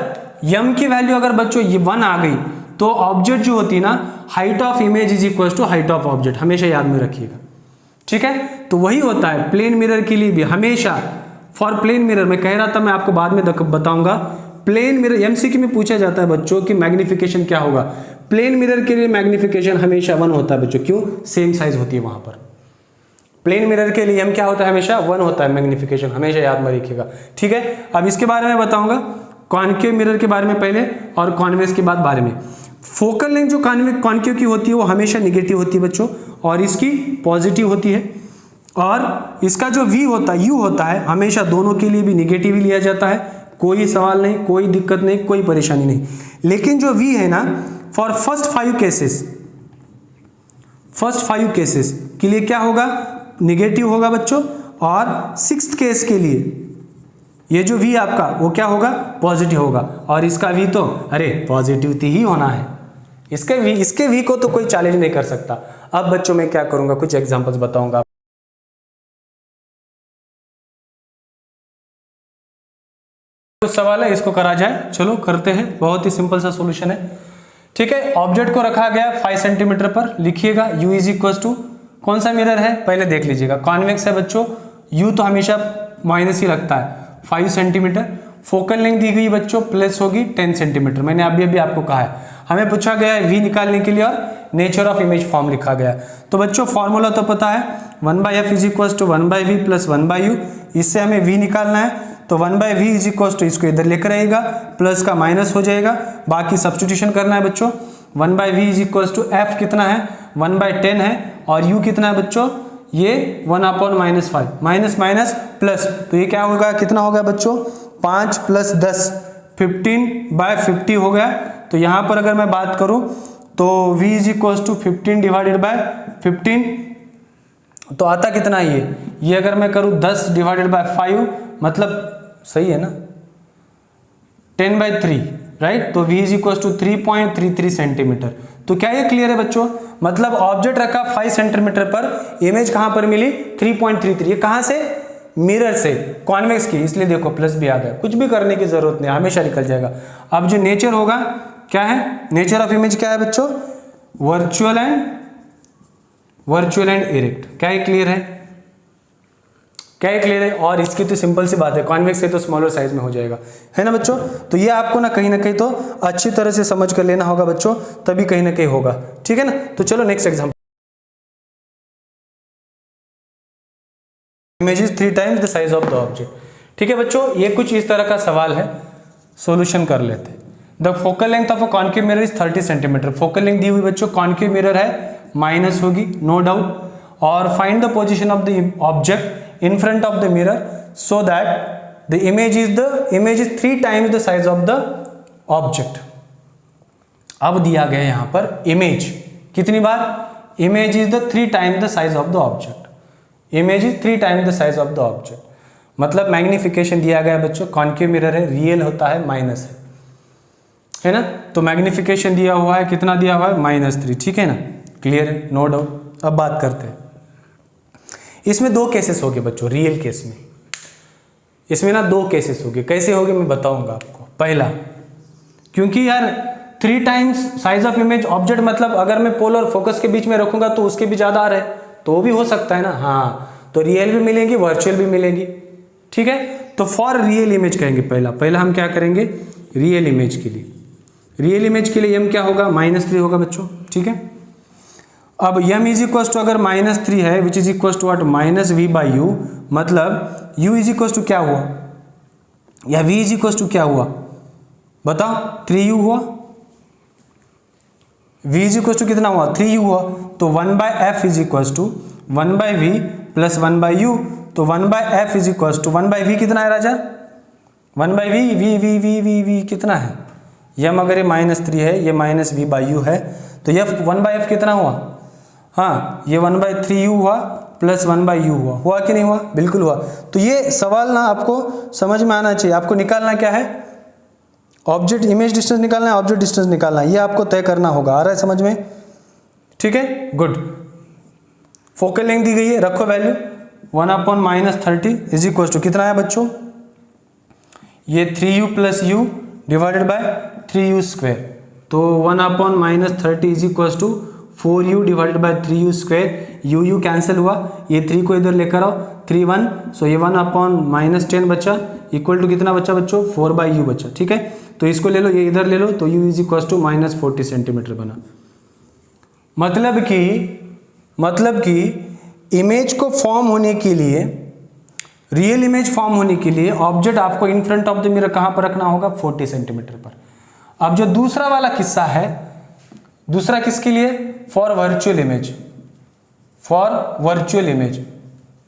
यम की वैल्यू अगर बच्चों ये 1 आ गई तो ऑब्जेक्ट जो होती है ना, height of image is equal to height of object, हमेशा याद में रखिएगा, ठीक है। तो वही होता है प्लेन मिरर के लिए भी, हमेशा फॉर प्लेन मिरर, मैं कह रहा था मैं आपको बाद में बताऊंगा। प्लेन मिरर एमसीक्यू में पूछा जाता है बच्चों कि मैग्निफिकेशन क्या होगा। प्लेन मिरर के लिए मैग्निफिकेशन हमेशा 1 होता है बच्चों, क्यों? सेम साइज होती है वहां पर। प्लेन मिरर के लिए हम क्या होता है? हमेशा 1 होता है मैग्निफिकेशन, हमेशा याद में रखिएगा, ठीक है। अब इसके बारे में बताऊंगा, कॉन्केव मिरर के बारे में पहले और कॉन्वेक्स के बाद बारे में। फोकल लेंथ जो कॉन्केव की होती है वो हमेशा निगेटिव होती है बच्चों, और इसकी पॉजिटिव होती है। और इसका जो वी होता है, यू होता है, हमेशा दोनों के लिए भी निगेटिव ही लिया जाता है, कोई सवाल नहीं, कोई दिक्कत नहीं, कोई परेशानी नहीं। लेकिन जो वी है ना, फॉर फर्स्ट 5 केसेस के लिए क्या होगा? निगेटिव होगा बच्चों। और 6th केस के लिए ये जो वी आपका वो क्या होगा? पॉजिटिव होगा। और इसका वी तो अरे पॉजिटिव ही होना है, इसके वी को तो कोई चैलेंज नहीं कर सकता। अब बच्चों मैं क्या करूंगा, कुछ एग्जांपल्स बताऊंगा। कुछ सवाल है, इसको करा जाए, चलो करते हैं। बहुत ही सिंपल सा सॉल्यूशन है, ठीक है। ऑब्जेक्ट को रखा गया 5 सेंटीमीटर पर, लिखिएगा u इज इक्वल टू, कौन सा मिरर है पहले देख लीजिएगा, कॉन्वेक्स है बच्चों। u तो हमेशा माइनस ही लगता है, 5 सेंटीमीटर। फोकल लेंथ दी गई बच्चों प्लस होगी 10 सेंटीमीटर, मैंने अभी आपको कहा है। हमें पूछा गया है v निकालने के लिए और नेचर ऑफ इमेज फॉर्म लिखा गया है। तो बच्चों फॉर्मूला तो पता है, 1/f is equal to 1/v plus 1/u। इससे हमें v निकालना है, तो 1/v इज इक्वल टू, इसको इधर लेकर आएगा, प्लस का माइनस हो जाएगा, बाकी सब्स्टिट्यूशन करना है बच्चों। 1/v is equal to f कितना है? 1/10 है। और u कितना है बच्चों? ये 1/-5, माइनस माइनस प्लस, तो ये क्या होगा? कितना होगा बच्चों? 5 + 10, 15/50 हो गया। तो यहाँ पर अगर मैं बात करूँ तो v इज इक्वल टू 15/15, तो आता कितना ये अगर मैं करूँ 10/5, मतलब सही है ना, 10/3, राइट। तो v is equal to 3.33 centimetre. तो क्या ये क्लियर है बच्चों? मतलब ऑब्जेक्ट रखा 5 सेंटीमीटर पर, इमेज कहां पर मिली? 3.33। ये कहां से? मिरर से, कॉन्वेक्स की, इसलिए देखो प्लस भी आ गया। कुछ भी करने की जरूरत नहीं, हमेशा निकल जाएगा। अब जो नेचर होगा क्या है? नेचर ऑफ इमेज क्या है बच्चों? Virtual and erect. क्या ये क्लियर है? क्या ये क्लियर है? और इसकी तो सिंपल सी बात है, कॉन्वेक्स है तो स्मॉलर साइज में हो जाएगा, है ना बच्चों। तो ये आपको ना कहीं तो अच्छी तरह से समझ कर लेना होगा बच्चों, तभी कहीं ना कहीं होगा, ठीक है ना। तो चलो next example, image is 3 times the size of the object. ठीक है बच्चों, ये कुछ इस तरह का सवाल है, सॉल्यूशन कर लेते हैं। The focal length of a concave mirror is 30 centimetre. Focal length दी हुई बच्चों, कॉन्केव मिरर है, माइनस होगी नो डाउट। और find the position of the object in front of the mirror so that the image is 3 times the size of the object. अब दिया गया यहां पर इमेज कितनी बार, image is the 3 times the size of the object, image is 3 times the size of the object, मतलब magnification दिया गया बच्चों, कॉन्केव मिरर है, रियल होता है माइनस है ना, तो मैग्निफिकेशन दिया हुआ है, कितना दिया हुआ है -3, ठीक है ना, क्लियर है, नो डाउट। अब बात करते हैं, इसमें 2 केसेस हो गए बच्चों, रियल केस में इसमें ना 2 केसेस हो गए, कैसे हो गए मैं बताऊंगा आपको। पहला, क्योंकि यार 3 times size of image object, मतलब अगर मैं पोल और फोकस के बीच में रखूंगा तो उसके भी ज्यादा आ रहे, तो वो भी हो सकता है ना, हाँ, तो रियल भी मिलेंगी, वर्चुअल भी मिलेंगी, ठीक है। तो फॉर रियल इमेज कहेंगे, पहला हम क्या करेंगे, रियल इमेज के लिए, रियल इमेज के लिए m क्या होगा, -3 होगा बच्चों, ठीक है। अब m इज इक्वल टू अगर -3 है, which is equal to what, -v/u, मतलब u इज इक्वल टू क्या हुआ, या v इज इक्वल टू क्या हुआ बताओ, 3u हुआ, v इज इक्वल टू कितना हुआ, 3u हुआ, तो 1/f is equal to 1/v plus 1/u, तो 1/f is equal to 1/v कितना है राजा, 1/v, v कितना है, यम अगर ये -3 है, ये -v/u है, तो ये 1/f कितना हुआ, हाँ, ये 1/3u हुआ प्लस 1/u हुआ कि नहीं हुआ, बिल्कुल हुआ। तो ये सवाल ना आपको समझ में आना चाहिए, आपको निकालना क्या है, ऑब्जेक्ट इमेज डिस्टेंस निकालना है, ऑब्जेक्ट डिस्टेंस निकालना है, ये आपको तय करना होगा, आ रहा है समझ में, ठीक है, गुड। फोकल लेंथ दी गई है, रखो वैल्यू 1/-30 इज इक्वल टू कितना है बच्चों, ये 3u plus u divided by 3u square, तो 1/-30 is equal to 4u divided by 3u square, u cancel हुआ, ये 3 को इधर लेकर आओ, 3 1, सो ये 1/-10 बचा, इक्वल टू कितना बचा बच्चों, 4/u बचा, ठीक है। तो इसको ले लो, ये इधर ले लो, तो u is equal to -40 centimetre बना। मतलब कि इमेज को फॉर्म होने के लिए, रियल इमेज फॉर्म होने के लिए ऑब्जेक्ट आपको इन फ्रंट ऑफ द मिरर कहां पर रखना होगा, 40 सेंटीमीटर पर। अब जो दूसरा वाला किस्सा है, दूसरा किसके लिए, फॉर वर्चुअल इमेज,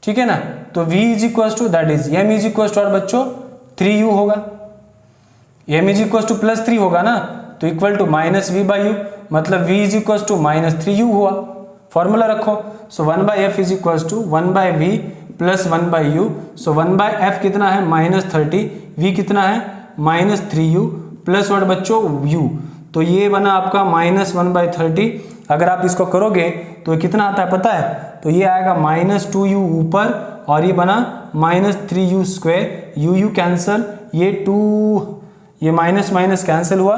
ठीक है ना, तो v is equal to that is m is equal to बच्चों 3u होगा, m इज इक्वल टू +3 होगा ना, तो इक्वल टू -v/u, मतलब v is equal to -3u हुआ, फॉर्मूला रखो, so 1/f is equal to 1/v plus 1/u, so 1/f कितना है -30, v कितना है -3u प्लस व्हाट बच्चों u, तो ये बना आपका -1/30। अगर आप इसको करोगे तो कितना आता है पता है, तो ये आएगा -2u ऊपर, और ये बना -3u स्क्वायर, u कैंसल, ये 2, ये माइनस कैंसिल हुआ,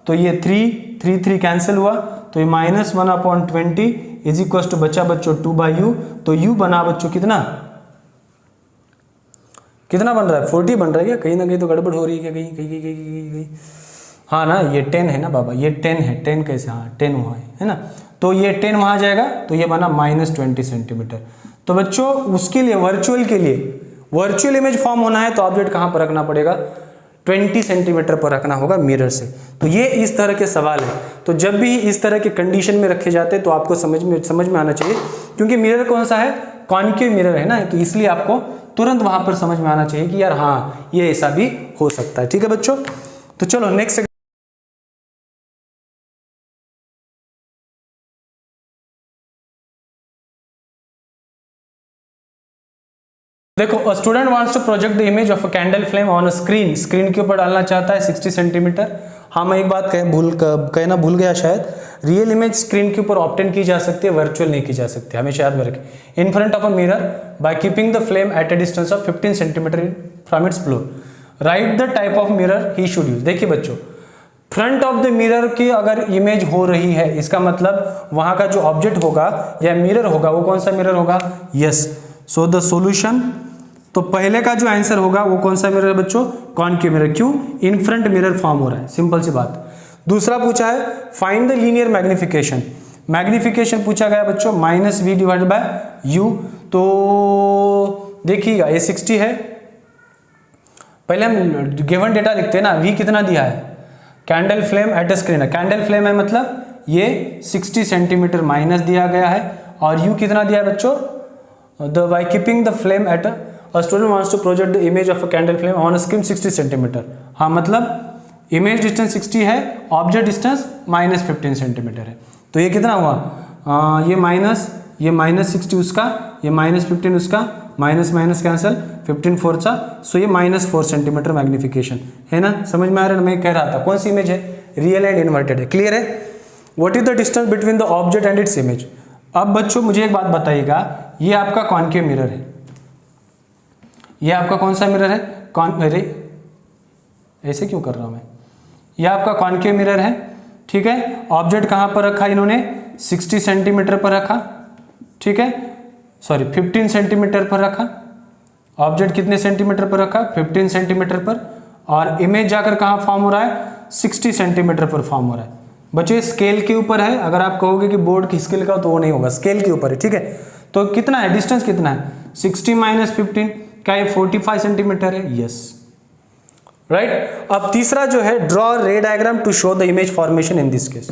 तो ये 3 कैंसिल हुआ, तो ये -1/20 इज इक्वल टू बचा बच्चों 2/u, तो u बना बच्चों कितना बन रहा है, 40 बन रहा है क्या, कहीं ना कहीं तो गड़बड़ हो रही है क्या, कहीं हाँ ना, ये 10 है ना बाबा, ये 10 है, 10 कैसे, हाँ 10 वहाँ है ना, तो ये 10 वहाँ जाएगा, तो ये बना -20 सेंटीमीटर। तो बच्चों उसके लिए, वर्चुअल इमेज फॉर्म होना है तो ऑब्जेक्ट कहाँ पर रखना पड़ेगा, 20 सेंटीमीटर पर रखना होगा मिरर से। तो ये इस तरह के सवाल है, तो जब भी इस तरह के कंडीशन में रखे जाते हैं तो आपको समझ में आना चाहिए, क्योंकि मिरर कौन सा है, कॉन्केव मिरर है ना, तो इसलिए आपको तुरंत वहां पर समझ में आना चाहिए कि यार हाँ ये ऐसा भी हो सकता है, ठीक है बच्चों। तो चलो नेक्स्ट, देखो, student wants to project the image of a candle flame on a screen के ऊपर डालना चाहता है 60 सेंटीमीटर। हाँ, मैं एक बात कहना भूल गया शायद, रियल इमेज स्क्रीन के ऊपर ऑब्टेन की जा सकती है, वर्चुअल नहीं की जा सकती, हमेशा याद रखें। इन front of a mirror by keeping the flame at a distance of 15 centimetre from its floor, right the type of mirror he should use. देखिए बच्चों, फ्रंट ऑफ द मिरर की अगर इमेज हो रही है, इसका मतलब वहां का जो ऑब्जेक्ट होगा या मिरर होगा वो कौन सा मिरर होगा, यस। सो द सॉल्यूशन, तो पहले का जो आंसर होगा वो कौन सा मिरर है बच्चों, कॉनकेव मिरर। क्यों, इन फ्रंट मिरर फॉर्म हो रहा है, सिंपल सी बात। दूसरा पूछा है find the linear magnification, magnification पूछा गया बच्चों -v डिवाइडेड बाय u। तो देखिएगा ये 60 है, पहले हम गिवन डेटा लिखते हैं ना, v कितना दिया है, कैंडल फ्लेम एट स्क्रीन है, कैंडल फ्लेम है मतलब ये 60 सेंटीमीटर माइनस दिया गया है, और u कितना दिया है बच्चों, by keeping the flame at a student wants to project the image of a candle flame on a screen 60 centimetre. हाँ मतलब इमेज डिस्टेंस 60 है, ऑब्जेक्ट डिस्टेंस -15 सेंटीमीटर है। तो ये कितना हुआ, ये माइनस 60 उसका, ये -15 उसका, माइनस माइनस कैंसिल, 15 4 सा, सो ये -4 सेंटीमीटर मैग्निफिकेशन है ना। समझ में आ रहा है? मैं कह रहा था कौन सी इमेज है, रियल एंड इन्वर्टेड है। क्लियर है? What is the distance between the object and its image. अब बच्चों मुझे एक बात बताइएगा, ये आपका कॉन्केव मिरर है, ये आपका कौन सा मिरर है, अरे ऐसे क्यों कर रहा हूं मैं, ये आपका कॉन्केव मिरर है, ठीक है। ऑब्जेक्ट कहां पर रखा इन्होंने, 60 सेंटीमीटर पर रखा, ठीक है, सॉरी 15 सेंटीमीटर पर रखा। ऑब्जेक्ट कितने सेंटीमीटर पर रखा, 15 सेंटीमीटर पर, और इमेज जाकर कहां फॉर्म हो रहा है, 60 सेंटीमीटर पर फॉर्म हो रहा है। बच्चों स्केल के ऊपर है, अगर आप कहोगे कि बोर्ड की स्केल का तो वो नहीं होगा, स्केल के ऊपर है, ठीक है। तो कितना है डिस्टेंस, कितना है 60 - 15, क्या ये 45 सेंटीमीटर है, यस राइट। अब तीसरा जो है, draw ray diagram to show the image formation in this case.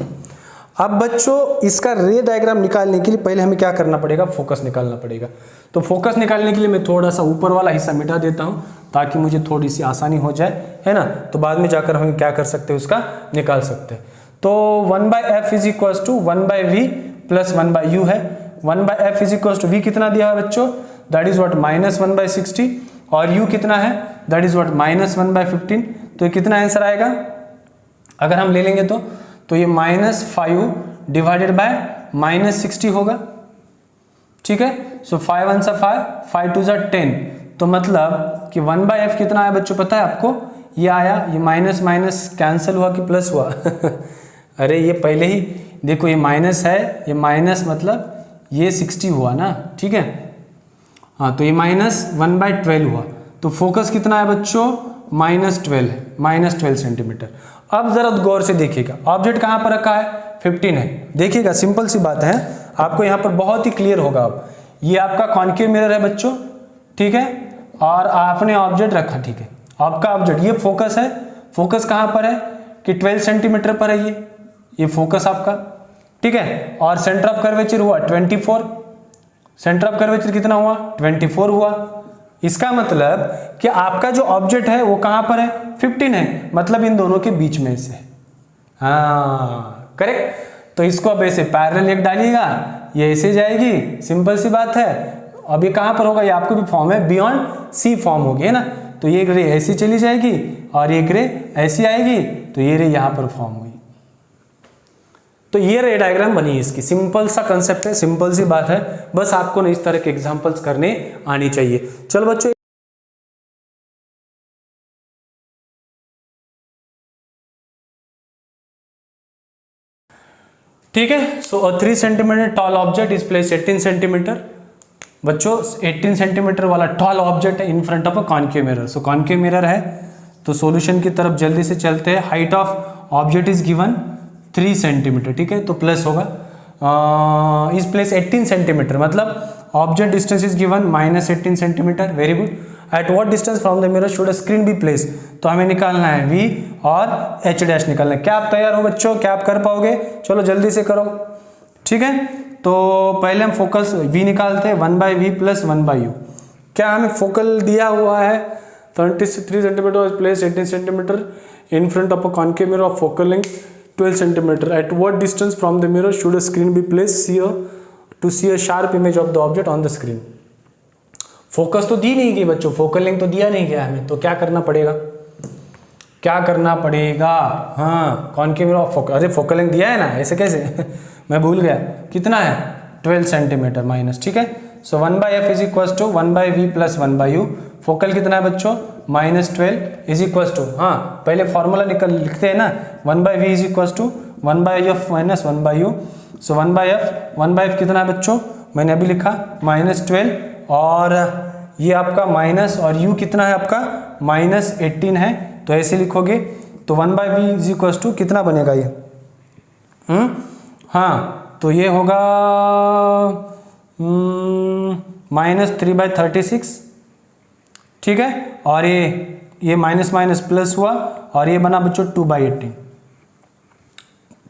अब बच्चों इसका रे डायग्राम निकालने के लिए पहले हमें क्या करना पड़ेगा, फोकस निकालना पड़ेगा। तो फोकस निकालने के लिए मैं थोड़ा सा ऊपर वाला हिस्सा मिटा देता हूं ताकि मुझे थोड़ी सी आसानी हो जाए, है ना। तो बाद में जाकर हम क्या कर सकते हैं, उसका निकाल सकते हैं। तो 1/f is equal to 1/v plus 1/u है। 1/f is equal to v कितना दिया है बच्चों, दैट इज व्हाट -1/60, और u कितना है, दैट इज व्हाट -1/15। तो ये कितना आंसर आएगा अगर हम ले लेंगे तो ये -5 डिवाइडेड बाय -60 होगा, ठीक है। सो 5 1 5, 5 2 10। तो मतलब कि 1/f कितना आया बच्चों, पता है आपको, ये आया, ये माइनस माइनस कैंसिल हुआ कि प्लस हुआ अरे ये पहले ही देखो, ये माइनस है, ये माइनस मतलब ये 60 हुआ ना, ठीक है। हाँ तो ये -1/12 हुआ। तो फोकस कितना है बच्चों, -12 है, -12 सेंटीमीटर। अब जरा गौर से देखिएगा, ऑब्जेक्ट कहाँ पर रखा है, 15 है। देखिएगा सिंपल सी बात है, आपको यहाँ पर बहुत ही क्लियर होगा। अब ये आपका कॉन्केव मिरर है बच्चों, ठीक है, और आपने ऑब्जेक्ट रखा, ठीक है, आपका ऑब्जेक्ट, ये फोकस है। फोकस कहाँ पर है कि 12 सेंटीमीटर पर है, ये फोकस आपका, ठीक है। और सेंटर ऑफ कर्वेचर हुआ 24, सेंटर ऑफ कर्वेचर कितना हुआ, 24 हुआ। इसका मतलब कि आपका जो ऑब्जेक्ट है वो कहां पर है, 15 है, मतलब इन दोनों के बीच में से। हाँ करेक्ट। तो इसको अब ऐसे पैरेलल एक डालिएगा, ये ऐसे जाएगी, सिंपल सी बात है। अब ये कहां पर होगा, ये आपको भी फॉर्म है, बियॉन्ड सी फॉर्म होगी, है ना। तो ये रे ऐसी चली जाएगी और एक रे ऐसी आएगी, तो ये रे यहां पर फॉर्म हुई। तो ये रे डायग्राम बनी इसकी। सिंपल सा कंसेप्ट है, सिंपल सी बात है, बस आपको ना इस तरह के एग्जांपल्स करने आनी चाहिए। चलो बच्चों, ठीक है। सो 3 centimetre tall object is place 18 centimetre. बच्चों 18 सेंटीमीटर वाला टॉल ऑब्जेक्ट है इन front of a concave mirror. So concave mirror है, तो सॉल्यूशन की तरफ जल्दी से चलते हैं। Height of object is given 3 centimetre, ठीक है, तो प्लस होगा। इज प्लेस 18 सेंटीमीटर, मतलब object distance is given -18 centimetre. Very good. Eight what distance from the mirror should a screen be place. तो हमें निकालना है v और h डैश निकालना है। क्या आप तैयार हो बच्चों, क्या आप कर पाओगे, चलो जल्दी से करो, ठीक है। तो पहले हम फोकस v निकालते हैं, 1/v प्लस 1/u। क्या हमें फोकल दिया हुआ है, 33 centimetre place 18 centimetre in front of a concave mirror of focal length 12 centimetre. At what distance from the mirror should a screen be place to see a sharp image of the object on the screen. Focus तो दी नहीं गई बच्चों, focal length तो दिया नहीं गया हमें, तो क्या करना पड़ेगा, क्या करना पड़ेगा, हाँ कॉन्केव मिरर ऑफ फोकल, अरे फोकल लेंथ दिया है ना, ऐसे कैसे मैं भूल गया, कितना है 12 सेंटीमीटर माइनस, ठीक है। So 1/f is equal to 1/v plus 1/u। Focal कितना है बच्चों, -12 इज इक्वल टू, हाँ पहले फॉर्मूला लिखते हैं ना, 1/v is equal to 1/f minus 1/u। So 1/f कितना है बच्चों, मैंने अभी लिखा -12, और ये आपका माइनस, और u कितना है आपका -18 है, तो ऐसे लिखोगे। तो 1/v इज इक्वल टू कितना बनेगा ये, हाँ तो ये होगा -3/36, ठीक है। और ये माइनस माइनस प्लस हुआ, और ये बना बच्चों 2/18,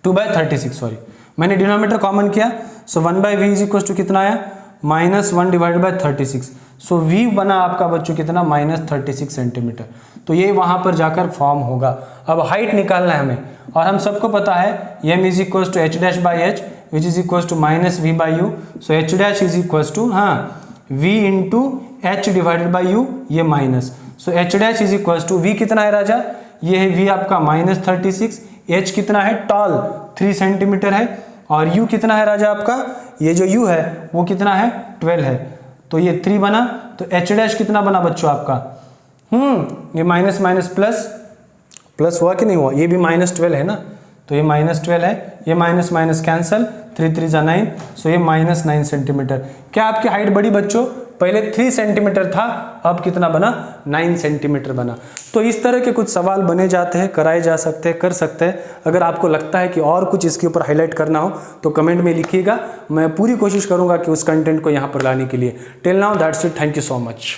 2/36 सॉरी, मैंने डिनोमिनेटर कॉमन किया। सो 1/v इज इक्वल टू कितना आया -1 डिवाइड बाय 36। सो v बना आपका बच्चों कितना, -36 सेंटीमीटर। तो ये वहाँ पर जाकर फॉर्म होगा। अब हाइट निकालना है हमें, और हम सबको पता है m is equal to h dash by h which is equal to -v by u. So h dash is equal to v into h divided by you, ये minus. So h dash is equal to v कितना है राजा, ये है v आपका -36, h कितना है toll 3 centimetre है, और u कितना है राजा आपका, ये जो u है वो कितना है 12 है। तो ये 3 बना, तो h डैश कितना बना बच्चों आपका, ये माइनस माइनस प्लस, प्लस हुआ कि नहीं हुआ, ये भी -12 है ना, तो ये -12 है, ये माइनस माइनस कैंसल, 3 3 जा 9, सो ये -9 सेंटीमीटर। क्या आपकी हाइट बढ़ी बच्चों, पहले 3 सेंटीमीटर था, अब कितना बना 9 सेंटीमीटर बना। तो इस तरह के कुछ सवाल बने जाते हैं, कराए जा सकते हैं, कर सकते हैं। अगर आपको लगता है कि और कुछ इसके ऊपर हाईलाइट करना हो तो कमेंट में लिखिएगा, मैं पूरी कोशिश करूंगा कि उस कंटेंट को यहाँ पर लाने के लिए। Till now that's it, thank you so much.